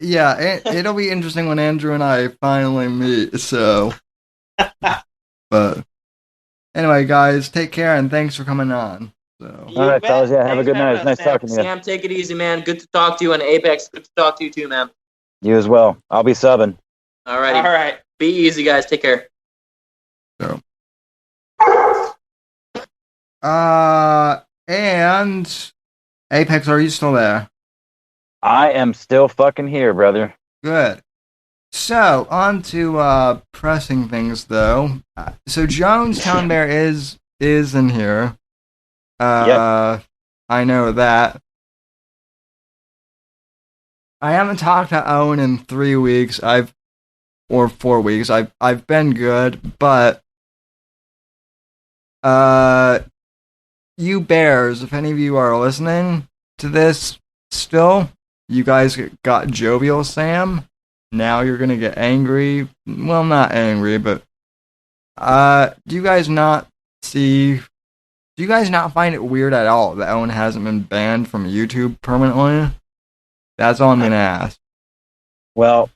it'll be interesting when Andrew and I finally meet, so... But... Anyway, guys, take care, and thanks for coming on. So. All right, fellas, have a good night. It's nice talking to you. Sam, take it easy, man. Good to talk to you, and Apex, good to talk to you too, man. You as well. I'll be subbing. All right. Be easy, guys. Take care. So. And Apex, are you still there? I am still fucking here, brother. Good. So, on to pressing things, though. So, Jonestown Bear is in here. Yep. I know that. I haven't talked to Owen in 3 weeks. Or 4 weeks. I've been good, but you bears, if any of you are listening to this still, you guys got jovial Sam. Now you're gonna get angry. Well, not angry, but do you guys not find it weird at all that Owen hasn't been banned from YouTube permanently? That's all I'm gonna ask. Well,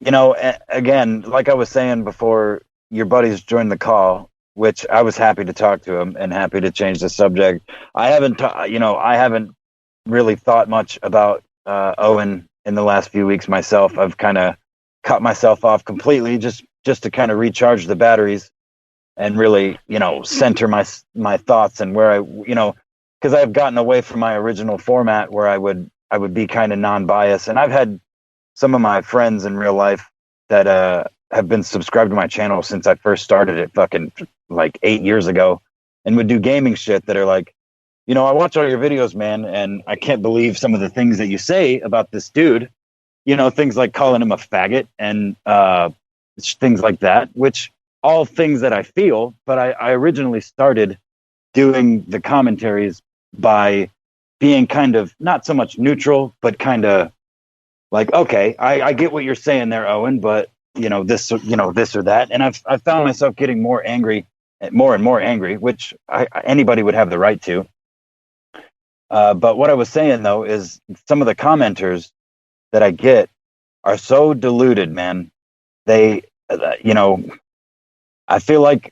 again, like I was saying before, your buddies joined the call, which I was happy to talk to him and happy to change the subject. I haven't really thought much about Owen in the last few weeks myself. I've kind of cut myself off completely just to kind of recharge the batteries and really, center my thoughts and where because I've gotten away from my original format where I would be kind of non-biased. And I've had some of my friends in real life that have been subscribed to my channel since I first started it fucking like 8 years ago, and would do gaming shit that are like, I watch all your videos, man, and I can't believe some of the things that you say about this dude. Things like calling him a faggot and things like that, which all things that I feel, but I originally started doing the commentaries by being kind of not so much neutral, but kind of like, okay, I get what you're saying there, Owen, but this or that. And I've found myself getting more and more angry, which anybody would have the right to. But what I was saying, though, is some of the commenters that I get are so diluted, man. They, I feel like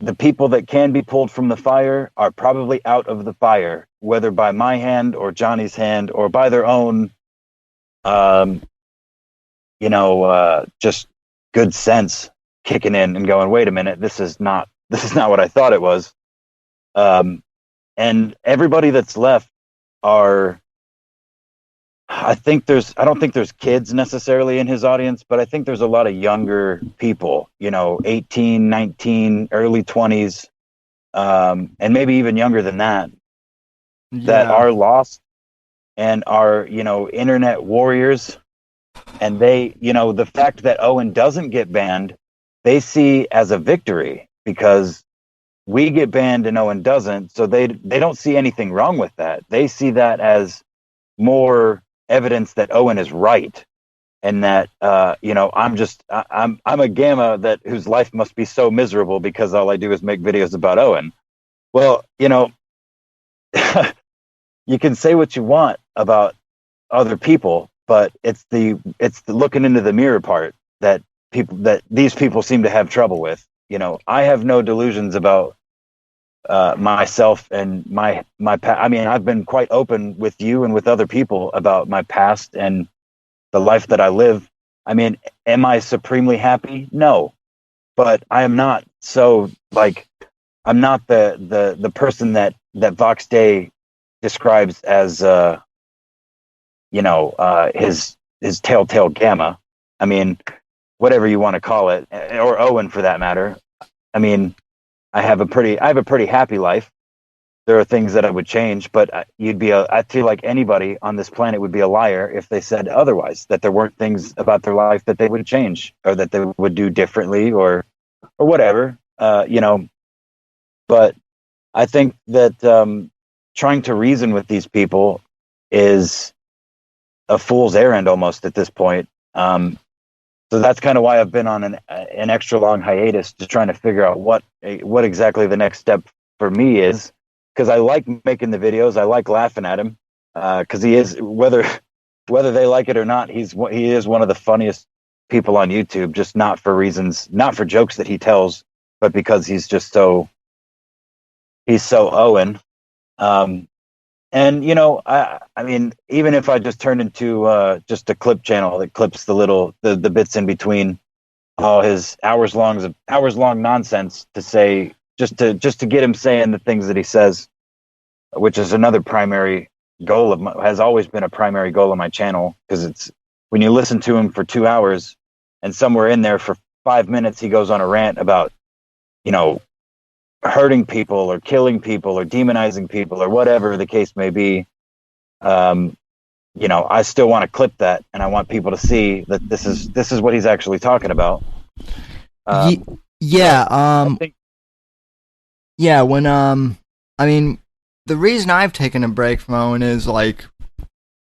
the people that can be pulled from the fire are probably out of the fire, whether by my hand or Johnny's hand or by their own, just good sense kicking in and going, wait a minute, this is not what I thought it was. And everybody that's left are, I don't think there's kids necessarily in his audience, but I think there's a lot of younger people, 18, 19, early 20s, and maybe even younger than that, that are lost and are, internet warriors. And they, the fact that Owen doesn't get banned, they see as a victory because we get banned and Owen doesn't. So they don't see anything wrong with that. They see that as more evidence that Owen is right. and that I'm a gamma that whose life must be so miserable because all I do is make videos about Owen. Well, you can say what you want about other people, but it's the looking into the mirror part that these people seem to have trouble with. I have no delusions about myself and my I mean, I've been quite open with you and with other people about my past and the life that I live. I mean, am I supremely happy? No, but I am not. So, like, I'm not the person that Vox Day describes as his telltale gamma. I mean, whatever you want to call it, or Owen for that matter. I mean, I have a pretty happy life. There are things that I would change, but I feel like anybody on this planet would be a liar if they said otherwise, that there weren't things about their life that they would change or that they would do differently or whatever, but I think that trying to reason with these people is a fool's errand almost at this point. So that's kind of why I've been on an extra long hiatus, just trying to figure out what exactly the next step for me is. Because I like making the videos, I like laughing at him. Because he is, whether they like it or not, he is one of the funniest people on YouTube. Just not for jokes that he tells, but because he's so Owen. And I mean, even if I just turned into just a clip channel that clips the bits in between all his hours long nonsense to say, just to get him saying the things that he says, which is another primary goal has always been a primary goal of my channel, because it's when you listen to him for 2 hours and somewhere in there for 5 minutes he goes on a rant about hurting people or killing people or demonizing people or whatever the case may be. I still want to clip that, and I want people to see that this is what he's actually talking about. I mean, the reason I've taken a break from Owen is like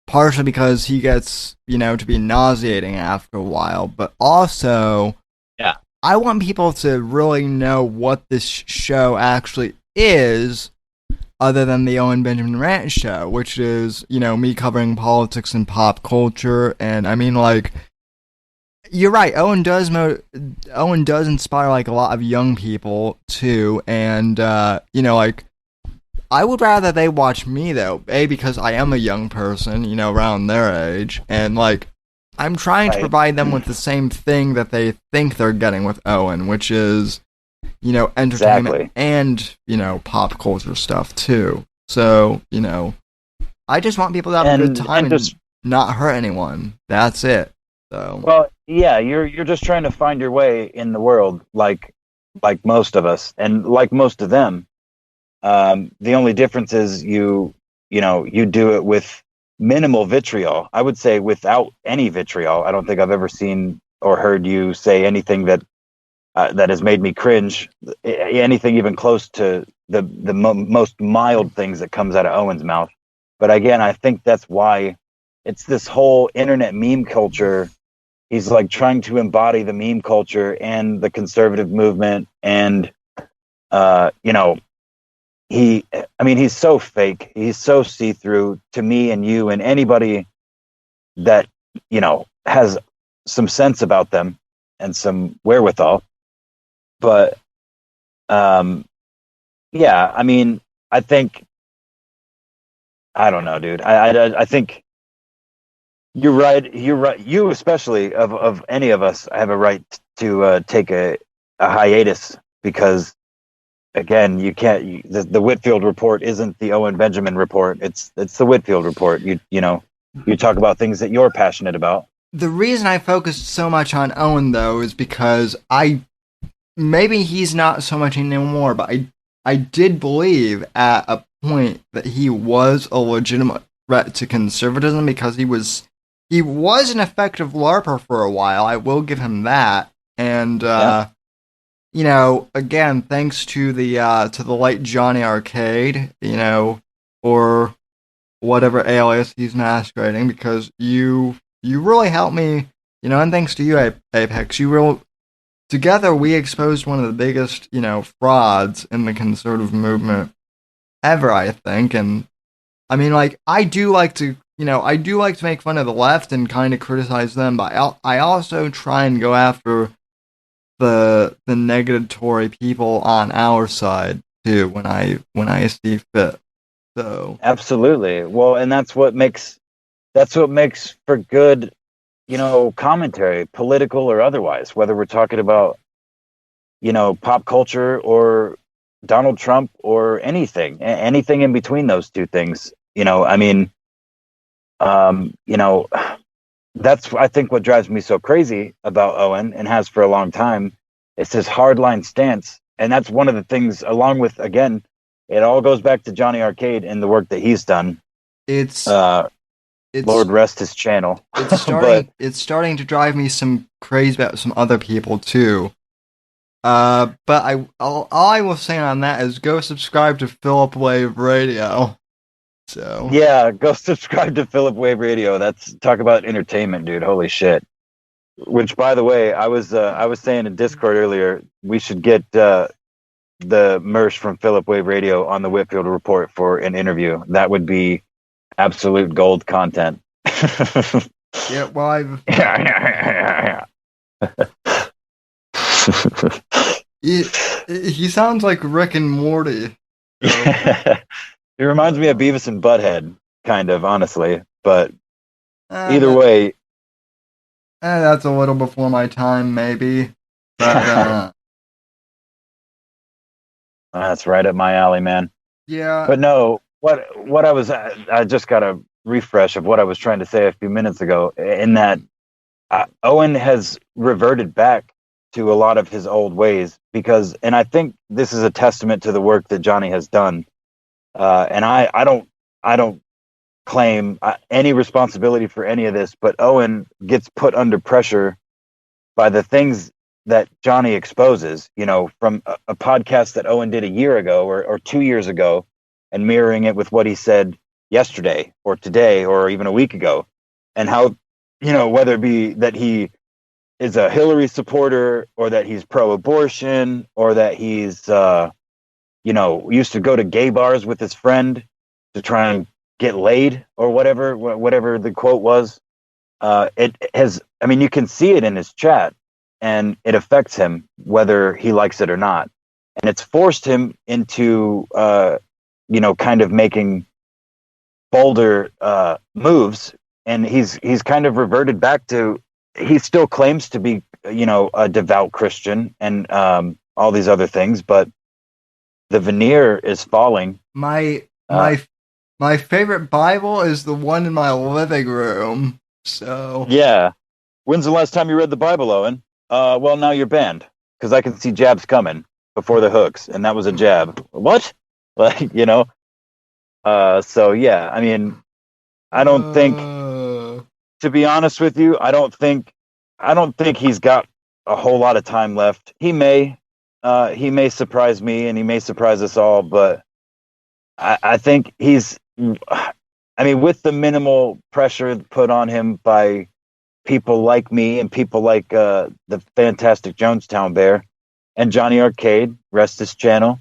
partially because he gets to be nauseating after a while, but also I want people to really know what this show actually is, other than the Owen Benjamin Rant Show, which is, me covering politics and pop culture. And I mean, like, you're right, Owen does inspire, like, a lot of young people, too. And, like, I would rather they watch me, though. A, because I am a young person, around their age. And, like, I'm trying to provide them with the same thing that they think they're getting with Owen, which is, entertainment and, pop culture stuff too. So, I just want people to have a good time and just not hurt anyone. That's it. So. Well, yeah, you're just trying to find your way in the world, like most of us, and like most of them. The only difference is you do it with minimal vitriol. I would say without any vitriol. I don't think I've ever seen or heard you say anything that has made me cringe. Anything even close to the most mild things that comes out of Owen's mouth. But again, I think that's why it's this whole internet meme culture. He's like trying to embody the meme culture and the conservative movement, and he's so fake. He's so see-through to me and you and anybody that, has some sense about them and some wherewithal. But, yeah, I mean, I think, I don't know, dude. I think you're right. You're right. You especially, of any of us, have a right to take a hiatus, because again, you can't. The Whitfield report isn't the Owen Benjamin report. It's the Whitfield report. You talk about things that you're passionate about. The reason I focused so much on Owen, though, is because maybe he's not so much anymore, but I did believe at a point that he was a legitimate threat to conservatism, because he was an effective LARPer for a while. I will give him that, and. Again, thanks to the late Johnny Arcade, or whatever alias he's masquerading, because you really helped me And thanks to you, Apex, together we exposed one of the biggest, frauds in the conservative movement ever, I think. And I mean, like, I do like to make fun of the left and kind of criticize them, but I also try and go after the negatory people on our side too when I see fit. So absolutely. Well, and that's what makes for good, commentary, political or otherwise, whether we're talking about, pop culture or Donald Trump or anything in between those two things. I mean, that's, I think, what drives me so crazy about Owen, and has for a long time. It's his hardline stance. And that's one of the things, along with, again, it all goes back to Johnny Arcade and the work that he's done. It's Lord rest his channel. It's starting to drive me some crazy about some other people too. But all I will say on that is go subscribe to Philip Wave Radio. So yeah, go subscribe to Philip Wave Radio. That's talk about entertainment, dude. Holy shit. Which, by the way, I was saying in Discord earlier, we should get the Mersh from Philip Wave Radio on the Whitfield Report for an interview. That would be absolute gold content. Yeah, well, he sounds like Rick and Morty. So. He reminds me of Beavis and Butthead, kind of, honestly. But either way, that's a little before my time, maybe. But that's right up my alley, man. Yeah. But no, what I just got a refresh of what I was trying to say a few minutes ago. In that Owen has reverted back to a lot of his old ways and I think this is a testament to the work that Johnny has done. And I don't claim any responsibility for any of this, but Owen gets put under pressure by the things that Johnny exposes, from a podcast that Owen did a year ago or 2 years ago, and mirroring it with what he said yesterday or today or even a week ago, and how, whether it be that he is a Hillary supporter or that he's pro-abortion or that he's used to go to gay bars with his friend to try and get laid or whatever the quote was. You can see it in his chat, and it affects him whether he likes it or not. And it's forced him into, kind of making bolder moves. And he's kind of reverted back to, he still claims to be, a devout Christian and all these other things, but the veneer is falling. My favorite Bible is the one in my living room. So yeah. When's the last time you read the Bible, Owen? Well, now you're banned because I can see jabs coming before the hooks, and that was a jab. What? So yeah. I mean, I don't think, to be honest with you, I don't think he's got a whole lot of time left. He may surprise me, and he may surprise us all, but I think with the minimal pressure put on him by people like me and people like the fantastic Jonestown Bear and Johnny Arcade, rest his channel.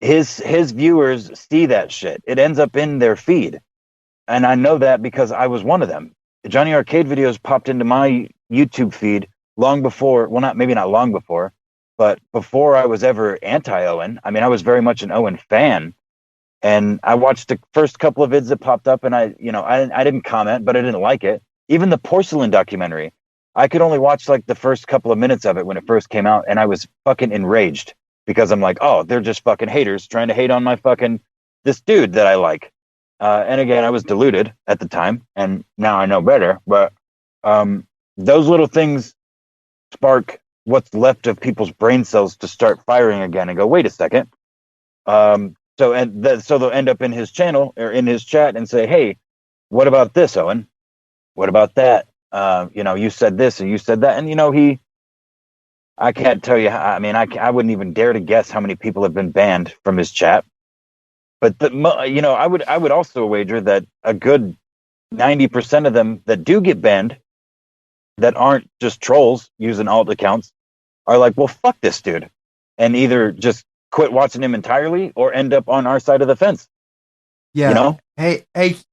His viewers see that shit. It ends up in their feed, and I know that because I was one of them. The Johnny Arcade videos popped into my YouTube feed long before, well, maybe not long before, but before I was ever anti-Owen. I mean, I was very much an Owen fan, and I watched the first couple of vids that popped up, and I didn't comment, but I didn't like it. Even the porcelain documentary, I could only watch like the first couple of minutes of it when it first came out, and I was fucking enraged because I'm like, oh, they're just fucking haters trying to hate on this dude that I like. And again, I was deluded at the time, and now I know better, but those little things spark what's left of people's brain cells to start firing again and go, wait a second. So they'll end up in his channel or in his chat and say, hey, what about this, Owen? What about that? You said this and you said that. And, I can't tell you. I wouldn't even dare to guess how many people have been banned from his chat. But I would also wager that a good 90% of them that do get banned, that aren't just trolls using alt accounts, are like, well, fuck this dude, and either just quit watching him entirely or end up on our side of the fence. Yeah. You know? Hey,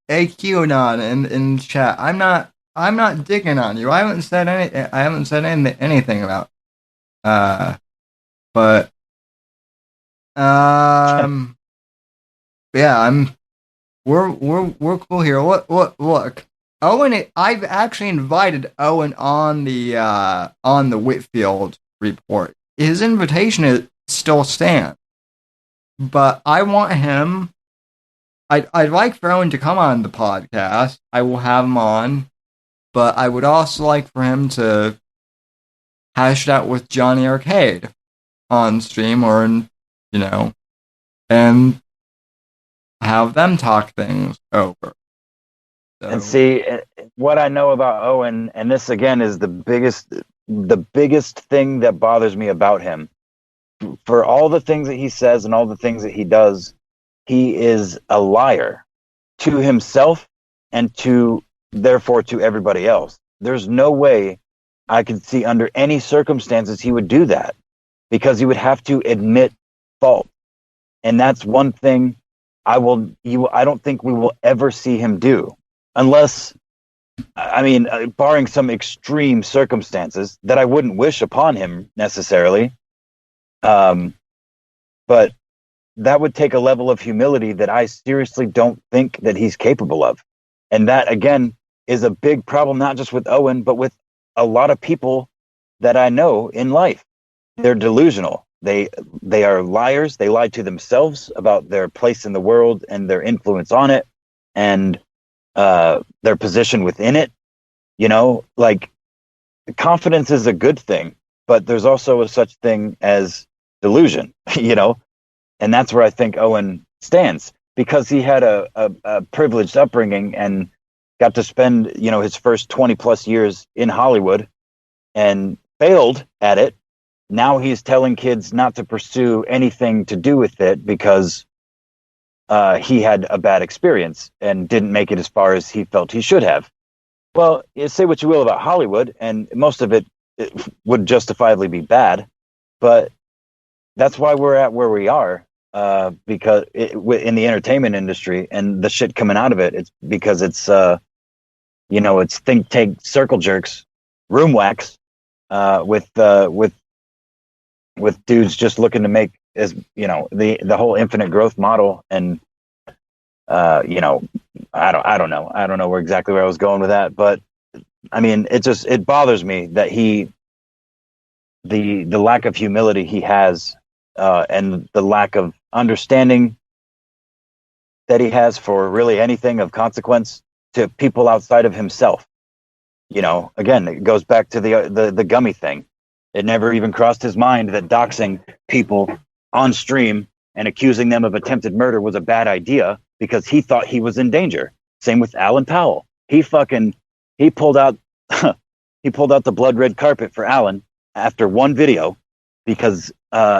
QAnon in chat. I'm not digging on you. I haven't said anything about. But yeah, we're cool here. Look. Owen, I've actually invited Owen on the Whitfield report. His invitation still stands, but I want him. I'd like for Owen to come on the podcast. I will have him on, but I would also like for him to hash it out with Johnny Arcade on stream or and have them talk things over. So. And see, what I know about Owen, and this again is the biggest thing that bothers me about him. For all the things that he says and all the things that he does, he is a liar to himself and therefore to everybody else. There's no way I could see under any circumstances he would do that, because he would have to admit fault. And that's one thing I don't think we will ever see him do, unless, I mean, barring some extreme circumstances that I wouldn't wish upon him necessarily. But that would take a level of humility that I seriously don't think that he's capable of. And that, again, is a big problem, not just with Owen, but with a lot of people that I know in life. They're delusional. They are liars. They lie to themselves about their place in the world and their influence on it and their position within it. You know, like, confidence is a good thing, but there's also a such thing as delusion, you know? And that's where I think Owen stands, because he had a privileged upbringing and got to spend, his first 20 plus years in Hollywood and failed at it. Now he's telling kids not to pursue anything to do with it because he had a bad experience and didn't make it as far as he felt he should have. Well, you say what you will about Hollywood, and most of it would justifiably be bad, but that's why we're at where we are, because in the entertainment industry and the shit coming out of it, it's because it's, it's think tank circle jerks, room wax, with dudes just looking to make, as the whole infinite growth model. And I don't know where exactly where I was going with that, but I mean, it bothers me that the lack of humility he has, and the lack of understanding that he has for really anything of consequence to people outside of himself. Again, it goes back to the gummy thing. It never even crossed his mind that doxing people on stream and accusing them of attempted murder was a bad idea because he thought he was in danger. Same with Alan Powell. He pulled out the blood red carpet for Alan after one video because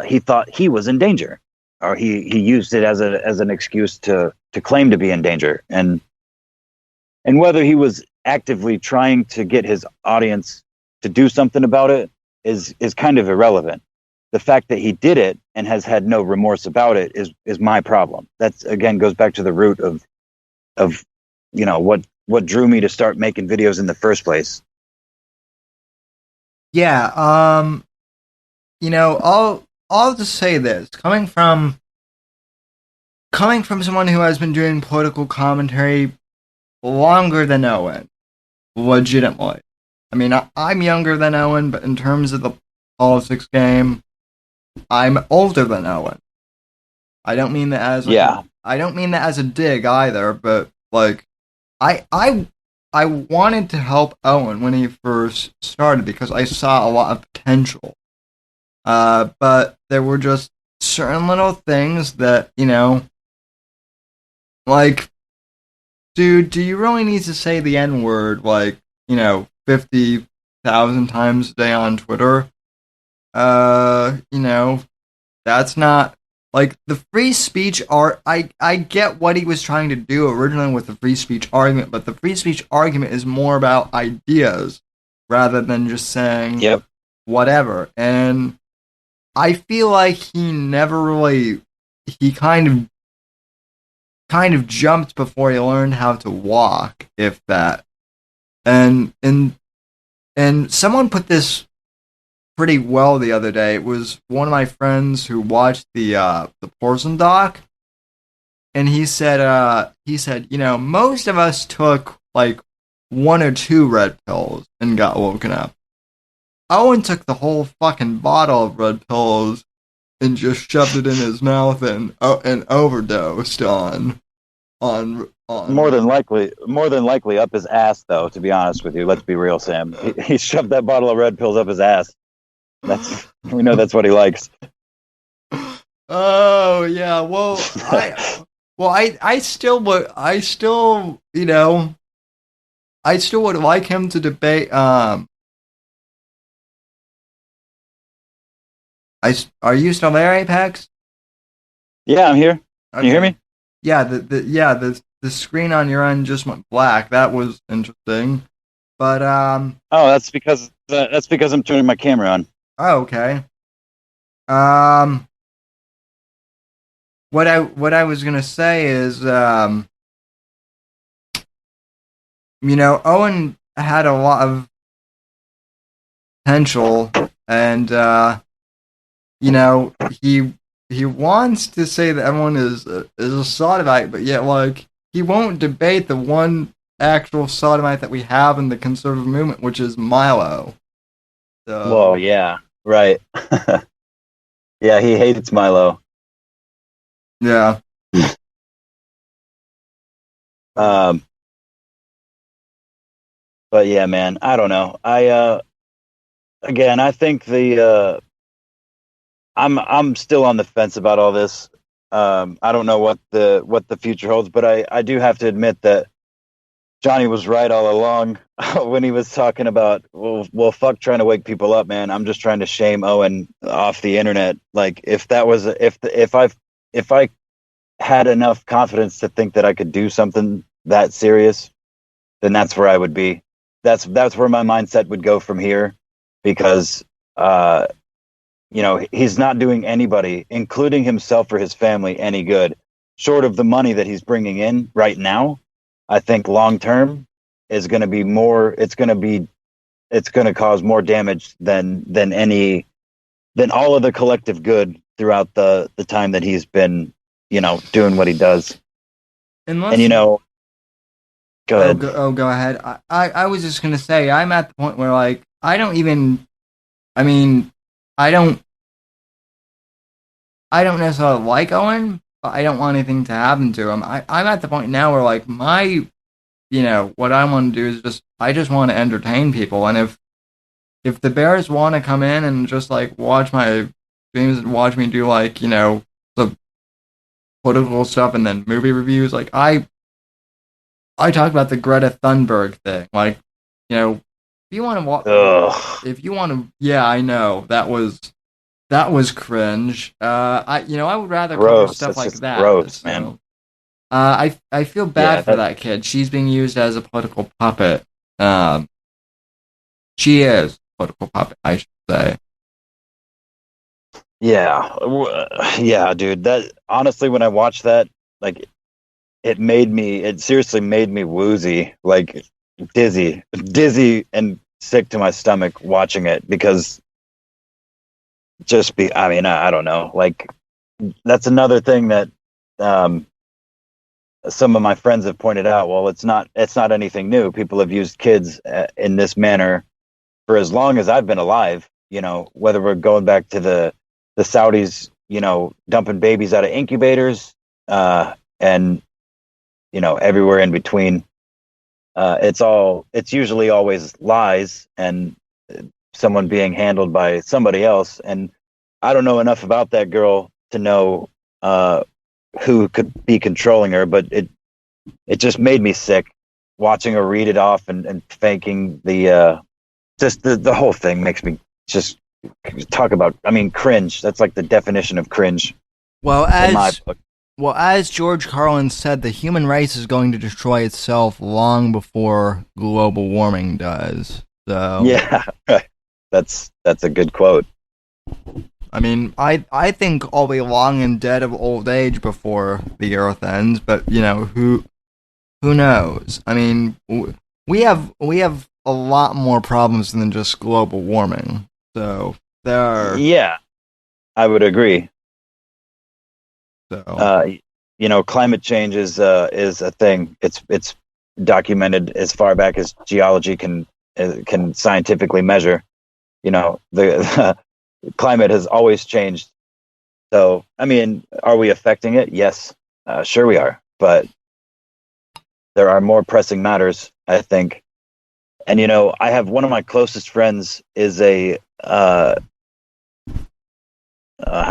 he thought he was in danger, or he used it as an excuse to claim to be in danger. And whether he was actively trying to get his audience to do something about it is kind of irrelevant. The fact that he did it and has had no remorse about it is my problem. That's, again, goes back to the root of what drew me to start making videos in the first place. Yeah, I'll just say this, coming from someone who has been doing political commentary longer than Owen, legitimately. I mean, I'm younger than Owen, but in terms of the politics game, I'm older than Owen. I don't mean that as I don't mean that as a dig either, but like, I wanted to help Owen when he first started because I saw a lot of potential. But there were just certain little things that, like, dude, do you really need to say the N-word, 50,000 times a day on Twitter? That's not like the free speech I get what he was trying to do originally with the free speech argument, but the free speech argument is more about ideas rather than just saying whatever. And I feel like he never really, he kind of jumped before he learned how to walk, if that. And someone put this pretty well the other day. It was one of my friends who watched the Porson doc, and he said, most of us took like 1 or 2 red pills and got woken up. Owen took the whole fucking bottle of red pills and just shoved it in his mouth and overdosed on. More than likely up his ass, though. To be honest with you, let's be real, Sam. He shoved that bottle of red pills up his ass. We know that's what he likes. Oh yeah, well I still would like him to debate. Are you still there, Apex? Yeah, I'm here. Can you hear me? Yeah, the screen on your end just went black. That was interesting. But oh, that's because I'm turning my camera on. Oh, okay. What I was gonna say is, Owen had a lot of potential, and he wants to say that everyone is a sodomite, but yet like he won't debate the one actual sodomite that we have in the conservative movement, which is Milo. So, well, yeah, right. Yeah, he hates Milo. Yeah. But yeah, man, I don't know. I think I'm still on the fence about all this. I don't know what the future holds, but I do have to admit that Johnny was right all along when he was talking about, well, fuck trying to wake people up, man. I'm just trying to shame Owen off the internet. Like if I had enough confidence to think that I could do something that serious, then that's where I would be. That's where my mindset would go from here, because he's not doing anybody, including himself or his family, any good, short of the money that he's bringing in right now. I think long term is going to be more. It's going to cause more damage than all of the collective good throughout the time that he's been, doing what he does. Go ahead. Go ahead. I was just gonna say I'm at the point where like I don't necessarily like Owen, but I don't want anything to happen to him. I'm at the point now where like my, what I want to do is I just want to entertain people, and if the Bears want to come in and just like watch my streams and watch me do like the political stuff and then movie reviews, like I talk about the Greta Thunberg thing, like if you want to watch, yeah, I know that was cringe. I would rather cover stuff like that. Gross, man. I feel bad for that kid. She's being used as a political puppet. She is a political puppet, I should say. Yeah, dude. That honestly, when I watched that, like, it seriously made me woozy, like dizzy and sick to my stomach watching it, because I don't know, like that's another thing that some of my friends have pointed out. Well, it's not anything new. People have used kids in this manner for as long as I've been alive, whether we're going back to the Saudis, dumping babies out of incubators, and everywhere in between. It's usually always lies and someone being handled by somebody else. And I don't know enough about that girl to know who could be controlling her, but it just made me sick watching her read it off and faking the whole thing makes me just talk about, cringe. That's like the definition of cringe. Well, in my book. as George Carlin said, the human race is going to destroy itself long before global warming does. So Yeah, that's a good quote. I mean, I think I'll be long and dead of old age before the Earth ends, but who knows? I mean, we have a lot more problems than just global warming. So there are. Yeah, I would agree. So Climate change is a thing. It's documented as far back as geology can scientifically measure. The climate has always changed. So, I mean, are we affecting it? Yes, sure we are. But there are more pressing matters, I think. And I have one of my closest friends is a how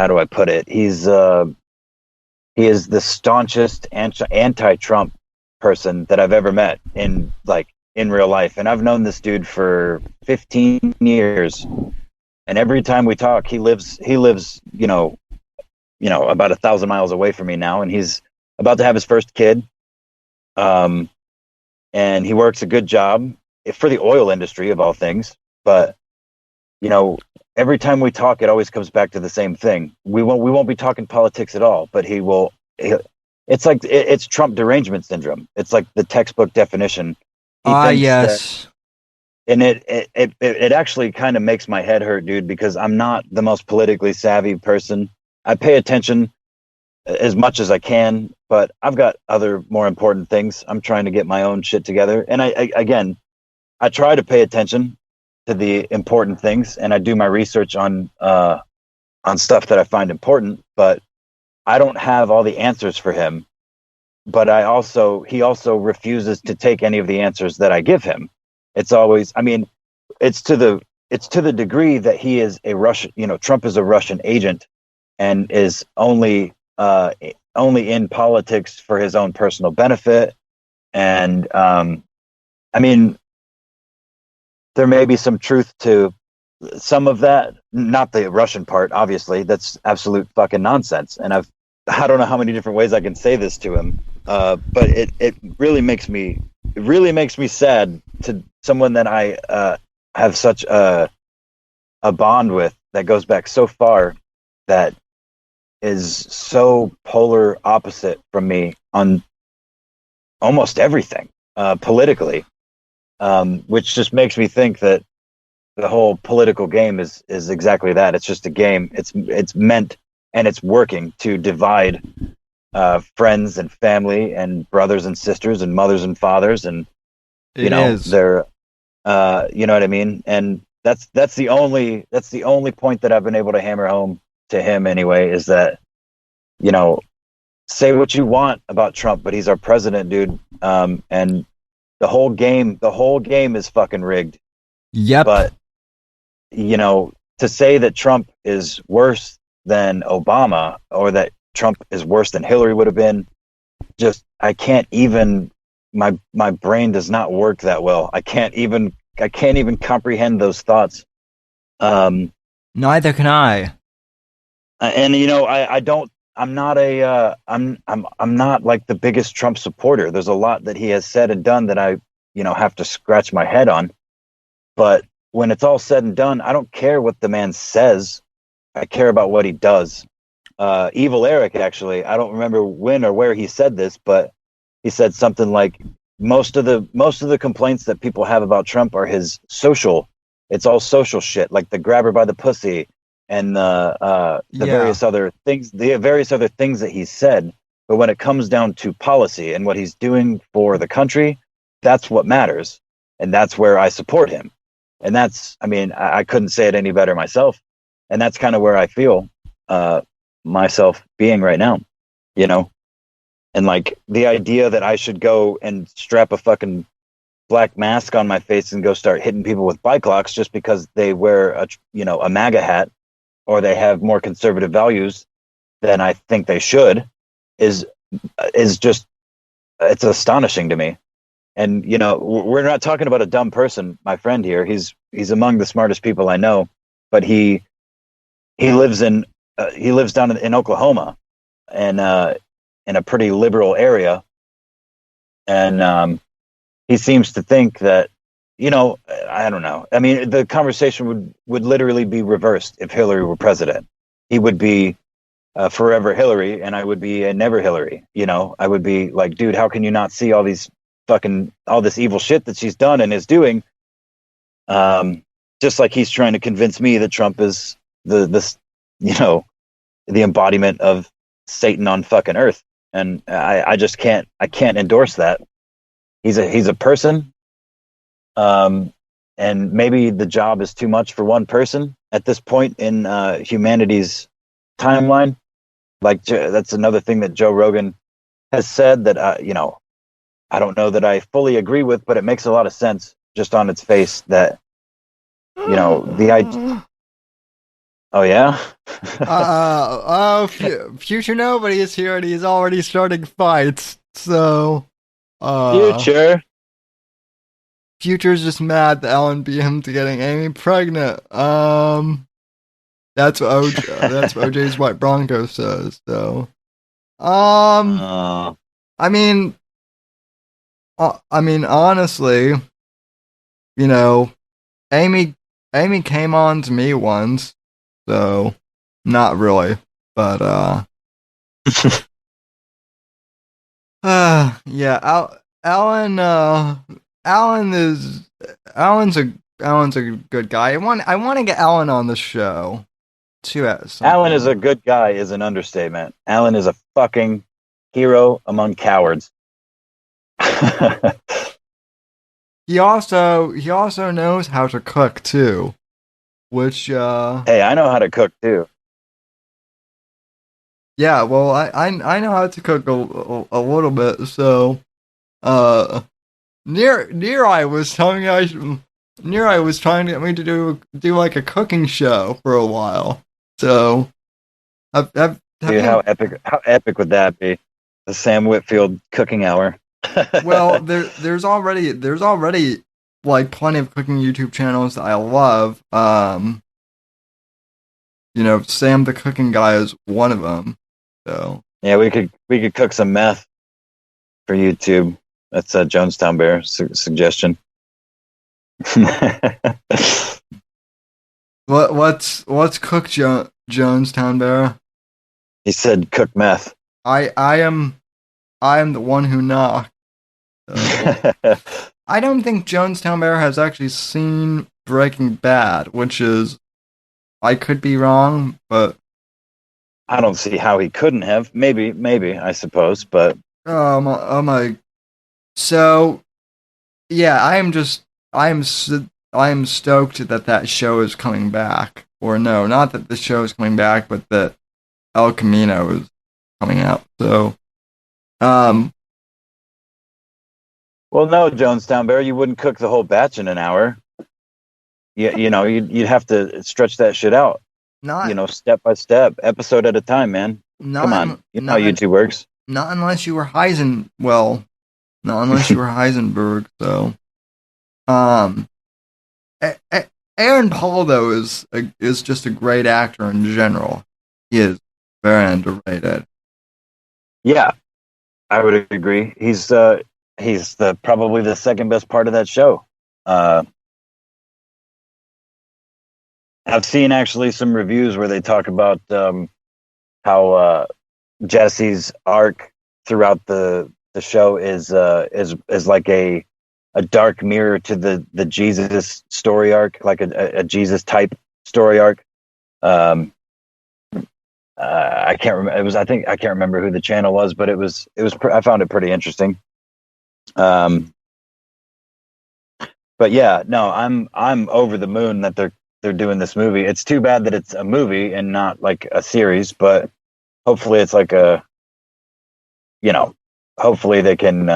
do I put it? He is the staunchest anti-Trump person that I've ever met in real life, and I've known this dude for 15 years. And every time we talk, he lives about 1,000 miles away from me now, and he's about to have his first kid. And he works a good job for the oil industry of all things. But every time we talk, it always comes back to the same thing. We won't be talking politics at all, but he will. It's like it's Trump derangement syndrome. It's like the textbook definition. Yes. And it actually kind of makes my head hurt, dude, because I'm not the most politically savvy person. I pay attention as much as I can, but I've got other more important things. I'm trying to get my own shit together. And I try to pay attention to the important things, and I do my research on stuff that I find important, but I don't have all the answers for him. But he also refuses to take any of the answers that I give him. It's always, I mean, it's to the degree that he is a Russian, Trump is a Russian agent and is only in politics for his own personal benefit. And I mean, there may be some truth to some of that, not the Russian part, obviously. That's absolute fucking nonsense. And I don't know how many different ways I can say this to him, but it really makes me sad to someone that I have such a bond with that goes back so far, that is so polar opposite from me on almost everything politically, which just makes me think that the whole political game is exactly that. It's just a game. It's meant, and it's working to divide friends and family and brothers and sisters and mothers and fathers, and they're you know what I mean. And that's the only point that I've been able to hammer home to him anyway, is that say what you want about Trump, but he's our president, dude. And the whole game is fucking rigged. Yep. But to say that Trump is worse than Obama, or that Trump is worse than Hillary would have been, just I can't even. My brain does not work that well. I can't even comprehend those thoughts. Neither can I. And I don't. I'm not I'm not like the biggest Trump supporter. There's a lot that he has said and done that I have to scratch my head on. But when it's all said and done, I don't care what the man says. I care about what he does. Evil Eric, actually, I don't remember when or where he said this, but he said something like most of the complaints that people have about Trump are his social. It's all social shit, like the grabber by the pussy and the various other things that he said. But when it comes down to policy and what he's doing for the country, that's what matters, and that's where I support him. And that's, I mean, I couldn't say it any better myself. And that's kind of where I feel myself being right now, And like the idea that I should go and strap a fucking black mask on my face and go start hitting people with bike locks just because they wear a MAGA hat, or they have more conservative values than I think they should, is just, it's astonishing to me. And we're not talking about a dumb person, my friend here. He's among the smartest people I know, but he lives down in Oklahoma, in a pretty liberal area, and he seems to think that, I don't know. I mean, the conversation would literally be reversed if Hillary were president. He would be forever Hillary, and I would be a never Hillary. I would be like, dude, how can you not see all this evil shit that she's done and is doing? Just like he's trying to convince me that Trump is the embodiment of Satan on fucking earth, and I just can't endorse that. He's a person. And maybe the job is too much for one person at this point in humanity's timeline. Like, that's another thing that Joe Rogan has said that, I don't know that I fully agree with, but it makes a lot of sense just on its face that, the idea. Oh, yeah? Future Nobody is here and he's already starting fights. So, Future's just mad that Ellen beat him to getting Amy pregnant. That's what OJ's White Bronco says. So, I mean, honestly, Amy came on to me once, so not really, but yeah, Alan's a good guy. I want to get Alan on the show too. Alan is a good guy is an understatement. Alan is a fucking hero among cowards. He also knows how to cook too, which hey, I know how to cook too. Yeah, well, I know how to cook a little bit. So, Near was telling me Near was trying to get me to do like a cooking show for a while. So, dude, how epic would that be? The Sam Whitfield cooking hour. Well, there's already like plenty of cooking YouTube channels that I love. Sam the Cooking Guy is one of them. So yeah, we could cook some meth for YouTube. That's a Jonestown Bear suggestion. What's cook Jonestown Bear? He said cook meth. I am the one who knocked. I don't think Jonestown Bear has actually seen Breaking Bad, which is, I could be wrong, but I don't see how he couldn't have. Maybe, I suppose, but oh my. So, yeah, I am stoked that show is coming back. Or no, not that the show is coming back, but that El Camino is coming out. So, well, no, Jonestown Bear, you wouldn't cook the whole batch in an hour. You'd have to stretch that shit out. Step by step, episode at a time, man. Come on, how YouTube works. Not unless you were Heisenberg. So, Aaron Paul though is just a great actor in general. He is very underrated. Yeah, I would agree. He's probably the second best part of that show. I've seen actually some reviews where they talk about how Jesse's arc throughout the show is like a dark mirror to the Jesus story arc, like a Jesus type story arc. I can't remember. I can't remember who the channel was, but it was. I found it pretty interesting. But yeah, no, I'm over the moon that they're doing this movie. It's too bad that it's a movie and not like a series, but hopefully it's like hopefully they can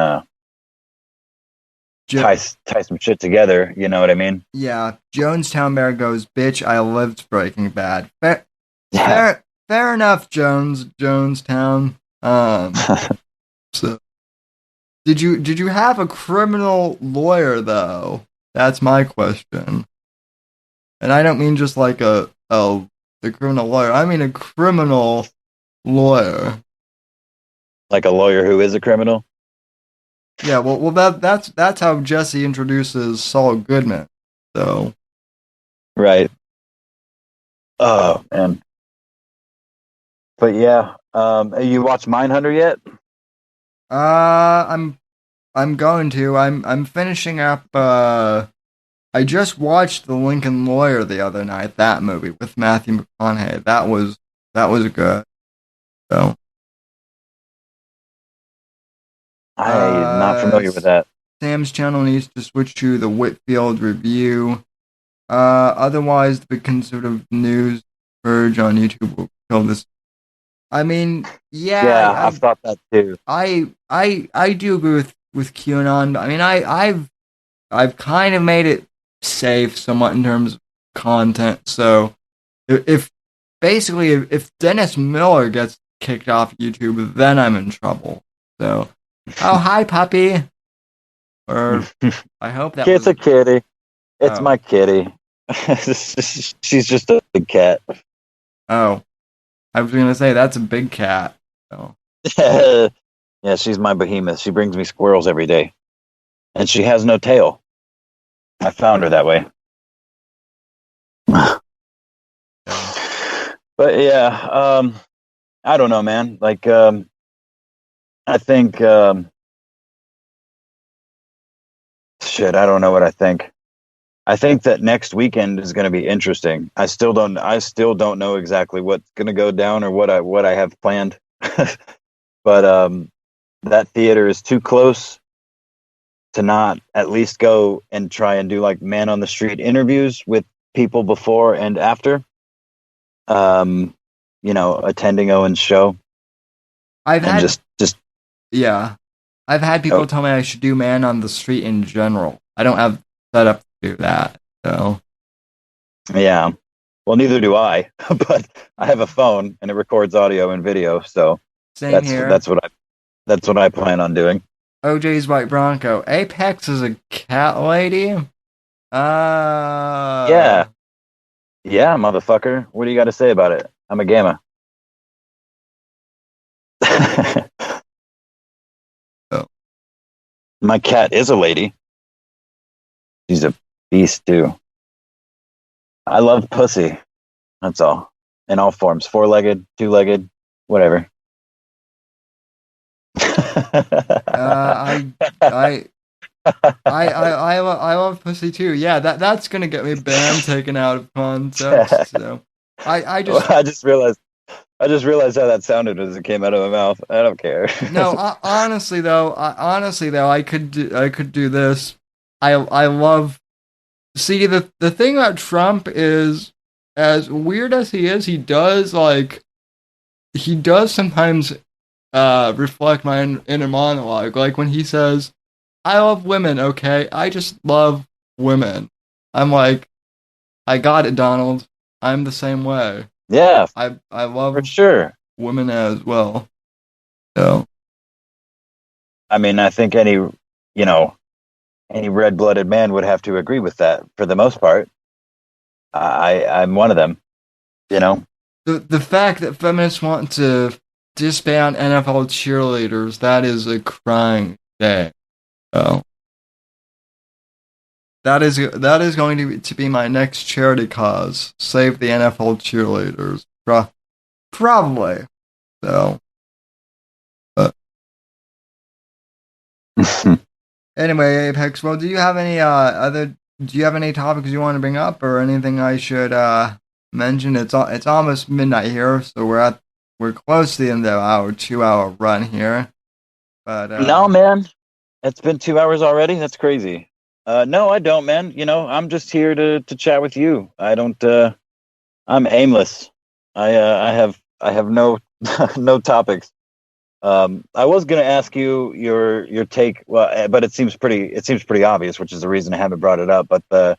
tie some shit together. You know what I mean? Yeah. Jonestown Bear goes, bitch, I lived Breaking Bad. Fair enough, Jonestown. So did you have a criminal lawyer though? That's my question. And I don't mean just like the criminal lawyer. I mean a criminal lawyer. like a lawyer who is a criminal. Yeah, well, that's how Jesse introduces Saul Goodman. So, right. Oh man, but yeah, you watched Mindhunter yet? I'm going to. I'm finishing up. I just watched The Lincoln Lawyer the other night. That movie with Matthew McConaughey. That was good. So, I'm not familiar with that. Sam's channel needs to switch to the Whitfield review. Otherwise, the conservative news purge on YouTube will kill this. I mean, Yeah, yeah, I've thought that too. I do agree with QAnon. I mean, I've kind of made it safe somewhat in terms of content. So if basically if Dennis Miller gets kicked off YouTube, then I'm in trouble. So, oh hi puppy, or I hope that It's was a kitty. It's oh. my kitty. She's just a big cat. Oh, I was gonna say that's a big cat. So. Yeah, she's my behemoth. She brings me squirrels every day, and she has no tail. I found her that way. But yeah, I don't know, man. Like, I think, shit, I don't know what I think. I think that next weekend is going to be interesting. I still don't know exactly what's going to go down or what I have planned. But that theater is too close to not at least go and try and do like man on the street interviews with people before and after. Attending Owen's show I've and had just yeah, I've had people tell me I should do man on the street in general. I don't have set up to do that. So yeah. Well, neither do I, but I have a phone and it records audio and video, so same that's here. that's what I plan on doing. OJ's White Bronco. Apex is a cat lady. Yeah, yeah, motherfucker. What do you got to say about it? I'm a gamma. Oh. My cat is a lady. She's a beast too. I love pussy. That's all. In all forms. 4-legged, 2-legged, whatever. I I I love pussy too. Yeah, that's gonna get me banned, taken out of context. So I just I just realized how that sounded as it came out of my mouth. I don't care. no. Honestly though, I could do this. I love. See, the thing about Trump is, as weird as he does sometimes reflect my inner monologue. Like when he says, "I love women." Okay, I just love women. I'm like, I got it, Donald. I'm the same way. Yeah, I love for sure. women as well. So I mean, I think any red-blooded man would have to agree with that for the most part. I'm one of them. the fact that feminists want to disband NFL cheerleaders, that is a crying day. So that is going to be my next charity cause. Save the NFL cheerleaders. Probably. So. But anyway, Apex. Well, do you have any Do you have any topics you want to bring up, or anything I should mention? It's almost midnight here, so we're close to the end of our 2-hour run here. But No, man, it's been 2 hours already. That's crazy. No, I don't, man. I'm just here to chat with you. I don't. I'm aimless. I have no no topics. I was going to ask you your take, well, but it seems pretty obvious, which is the reason I haven't brought it up. But the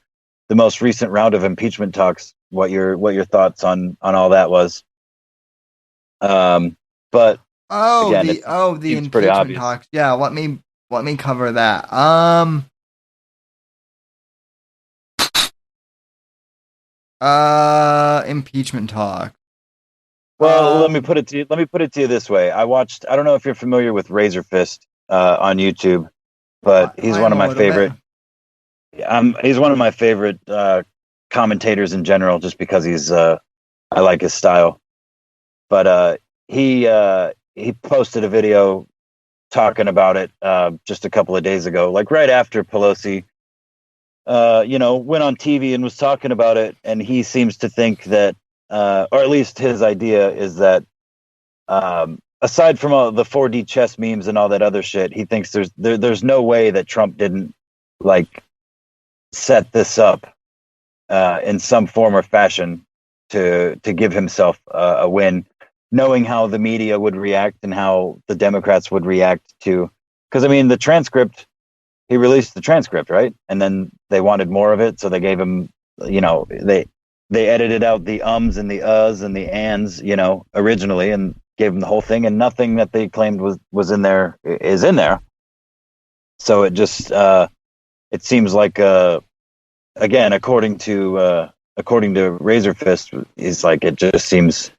most recent round of impeachment talks, what your thoughts on all that was. But again, the it the seems pretty impeachment obvious. talks. Yeah, let me cover that. Impeachment talk. Well, let me put it to you this way. I don't know if you're familiar with Razor Fist on YouTube, but he's one of my favorite. He's one of my favorite commentators in general, just because I like his style. But he posted a video talking about it just a couple of days ago, like right after Pelosi, went on TV and was talking about it. And he seems to think that, or at least his idea is that, aside from all the 4D chess memes and all that other shit, he thinks there's no way that Trump didn't like set this up in some form or fashion to give himself a win, knowing how the media would react and how the Democrats would react to. Because I mean, he released the transcript, right? And then they wanted more of it, so they gave him, they edited out the ums and the uhs and the ands, originally, and gave him the whole thing, and nothing that they claimed was in there is in there. So it just it seems like again, according to Razor Fist, is like, it just seems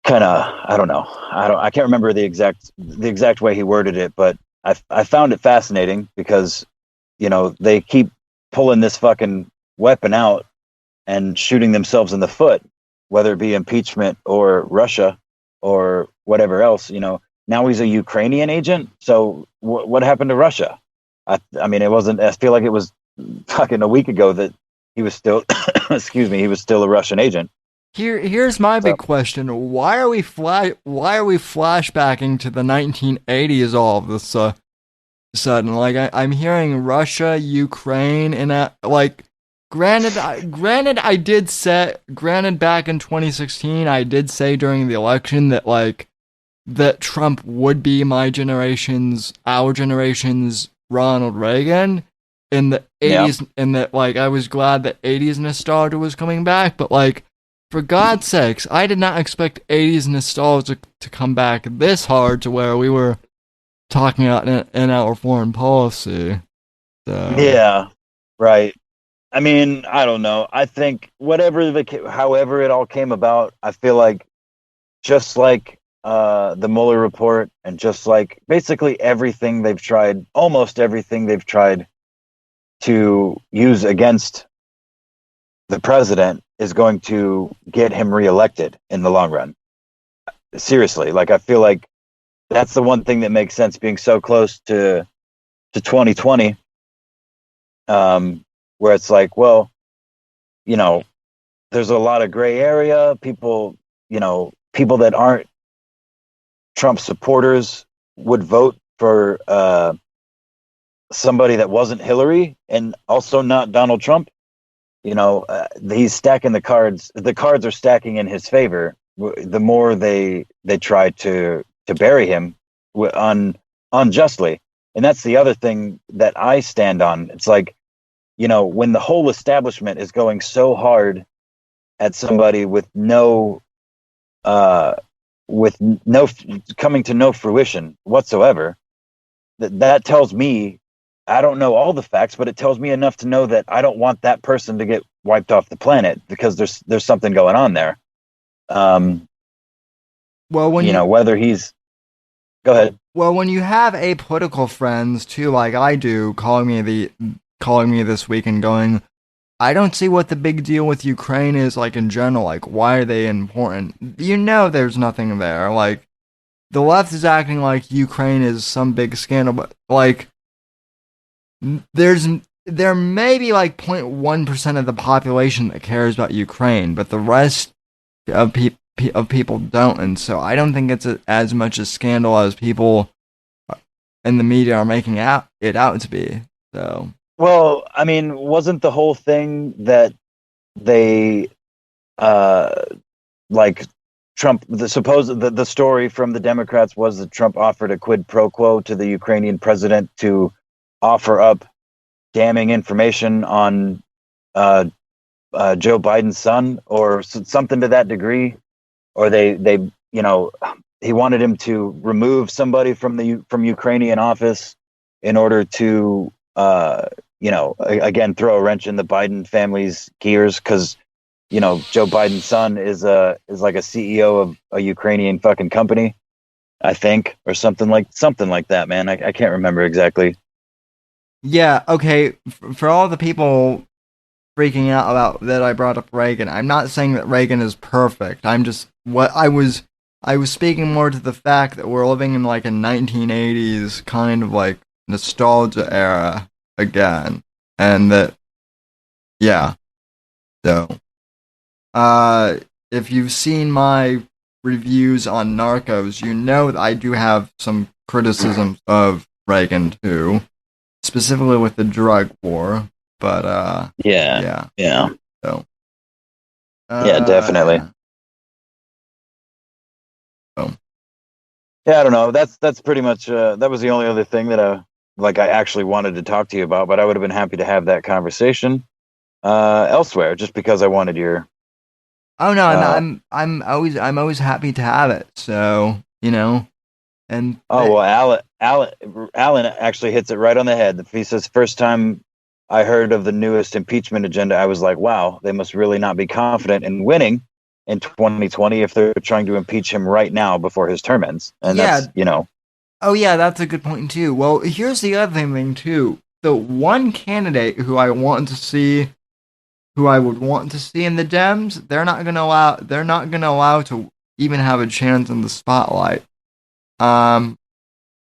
kind of, I don't know, I can't remember the exact way he worded it, but I found it fascinating because they keep pulling this fucking weapon out and shooting themselves in the foot, whether it be impeachment or Russia or whatever else. Now he's a Ukrainian agent. So what happened to Russia? I mean, it wasn't. I feel like it was fucking a week ago that he was still, he was still a Russian agent. Here's my big question: Why are we flashbacking to the 1980s all of this sudden? Like, I'm hearing Russia, Ukraine, and granted, back in 2016, I did say during the election that that Trump would be our generation's Ronald Reagan in the 80s, and that I was glad that 80s nostalgia was coming back, but for God's sakes, I did not expect 80s nostalgia to come back this hard to where we were talking about in our foreign policy. So. Yeah, right. I mean, I don't know. I think however it all came about, I feel like just like the Mueller report, and just like basically almost everything they've tried to use against the president is going to get him reelected in the long run. Seriously, I feel like that's the one thing that makes sense, being so close to 2020, where it's like, well, there's a lot of gray area. People that aren't Trump supporters would vote for somebody that wasn't Hillary and also not Donald Trump. He's stacking the cards. The cards are stacking in his favor. The more they try to bury him unjustly, and that's the other thing that I stand on. It's like, when the whole establishment is going so hard at somebody with no coming to no fruition whatsoever, that tells me, I don't know all the facts, but it tells me enough to know that I don't want that person to get wiped off the planet, because there's something going on there. Well, whether he's, go ahead. Well, when you have apolitical friends too, like I do, calling me this week and going, I don't see what the big deal with Ukraine is, in general. Why are they important? There's nothing there. The left is acting like Ukraine is some big scandal, but there may be 0.1% of the population that cares about Ukraine, but the rest of people don't, and so I don't think it's as much a scandal as people in the media are making it out to be. So, well, I mean, wasn't the whole thing that they Trump, the story from the Democrats was that Trump offered a quid pro quo to the Ukrainian president to offer up damning information on Joe Biden's son, or something to that degree, or they he wanted him to remove somebody from Ukrainian office in order to again throw a wrench in the Biden family's gears, because Joe Biden's son is like a CEO of a Ukrainian fucking company, I think, or something like that, man. I can't remember exactly. Yeah, okay. For all the people freaking out about that I brought up Reagan, I'm not saying that Reagan is perfect. I'm just what I was speaking more to the fact that we're living in like a 1980s kind of like nostalgia era again, and that yeah. So, if you've seen my reviews on Narcos, you know that I do have some criticisms of Reagan too, specifically with the drug war. But Yeah. So, Yeah, definitely. yeah. So, yeah, I don't know. That's pretty much that was the only other thing that I actually wanted to talk to you about, but I would have been happy to have that conversation elsewhere, just because I wanted your. oh no, I'm always happy to have it. So and Oh well, Alan actually hits it right on the head. He says, first time I heard of the newest impeachment agenda, I was like, wow, they must really not be confident in winning in 2020 if they're trying to impeach him right now before his term ends. And yeah. that's. Oh yeah, that's a good point too. Well, here's the other thing too. The one candidate who I want to see, who I would want to see in the Dems, they're not gonna allow to even have a chance in the spotlight. And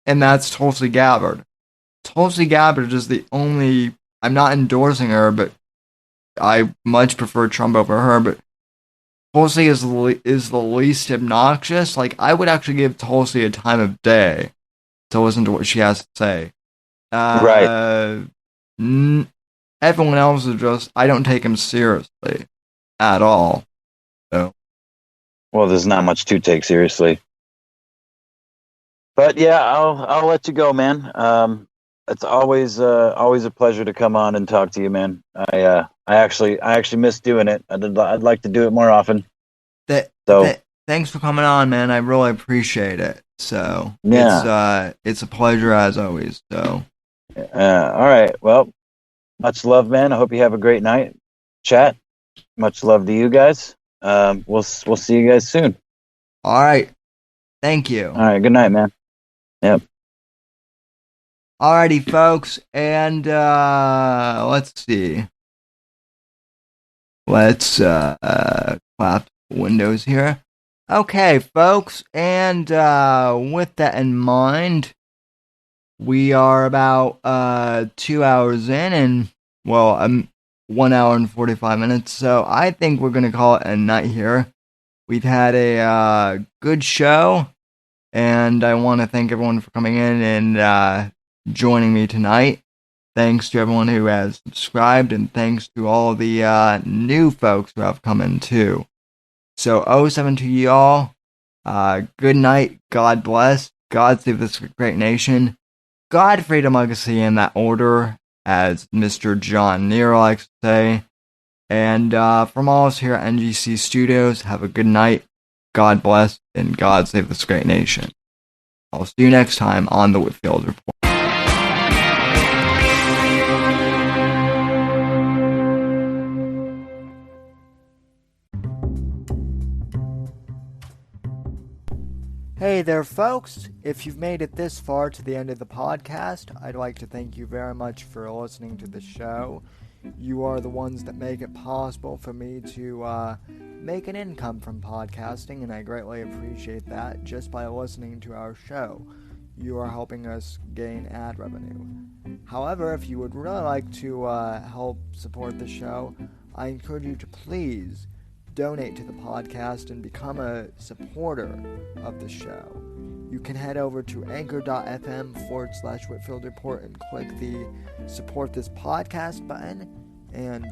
that's Tulsi Gabbard. Tulsi Gabbard is the only. I'm not endorsing her, but I much prefer Trump over her. But Tulsi is the least obnoxious. Like I would actually give Tulsi a time of day to listen to what she has to say. Right. Everyone else is just. I don't take him seriously at all. So. Well, there's not much to take seriously. But yeah, I'll let you go, man. It's always a pleasure to come on and talk to you, man. I actually miss doing it. I'd like to do it more often. Thanks for coming on, man. I really appreciate it. So yeah, it's a pleasure as always. So all right. Well, much love, man. I hope you have a great night. Chat. Much love to you guys. We'll see you guys soon. All right. Thank you. All right. Good night, man. Yep. Alrighty, folks, and let's see. Let's clap windows here. Okay, folks, and with that in mind, we are about 2 hours in, and 1 hour and 45 minutes. So I think we're gonna call it a night here. We've had a good show. And I want to thank everyone for coming in and joining me tonight. Thanks to everyone who has subscribed, and thanks to all the new folks who have come in too. So 07 to y'all. Good night. God bless. God save this great nation. God, freedom, legacy, in that order, as Mr. John Neer likes to say. And from all of us here at NGC Studios, have a good night. God bless, and God save this great nation. I'll see you next time on the Whitfield Report. Hey there, folks. If you've made it this far to the end of the podcast, I'd like to thank you very much for listening to the show. You are the ones that make it possible for me to make an income from podcasting, and I greatly appreciate that just by listening to our show. You are helping us gain ad revenue. However, if you would really like to help support the show, I encourage you to please donate to the podcast and become a supporter of the show. You can head over to anchor.fm/Whitfield Report and click the support this podcast button and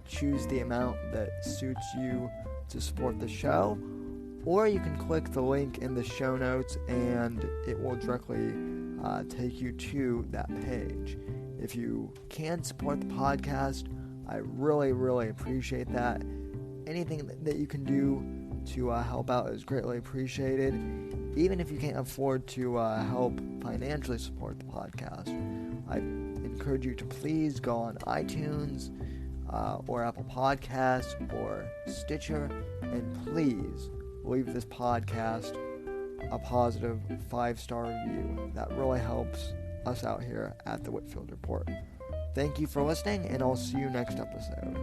choose the amount that suits you to support the show. Or you can click the link in the show notes and it will directly take you to that page. If you can support the podcast, I really, really appreciate that. Anything that you can do to help out is greatly appreciated. Even if you can't afford to help financially support the podcast, I encourage you to please go on iTunes, or Apple Podcasts or Stitcher, and please leave this podcast a positive 5-star review. That really helps us out here at the Whitfield Report. Thank you for listening, and I'll see you next episode.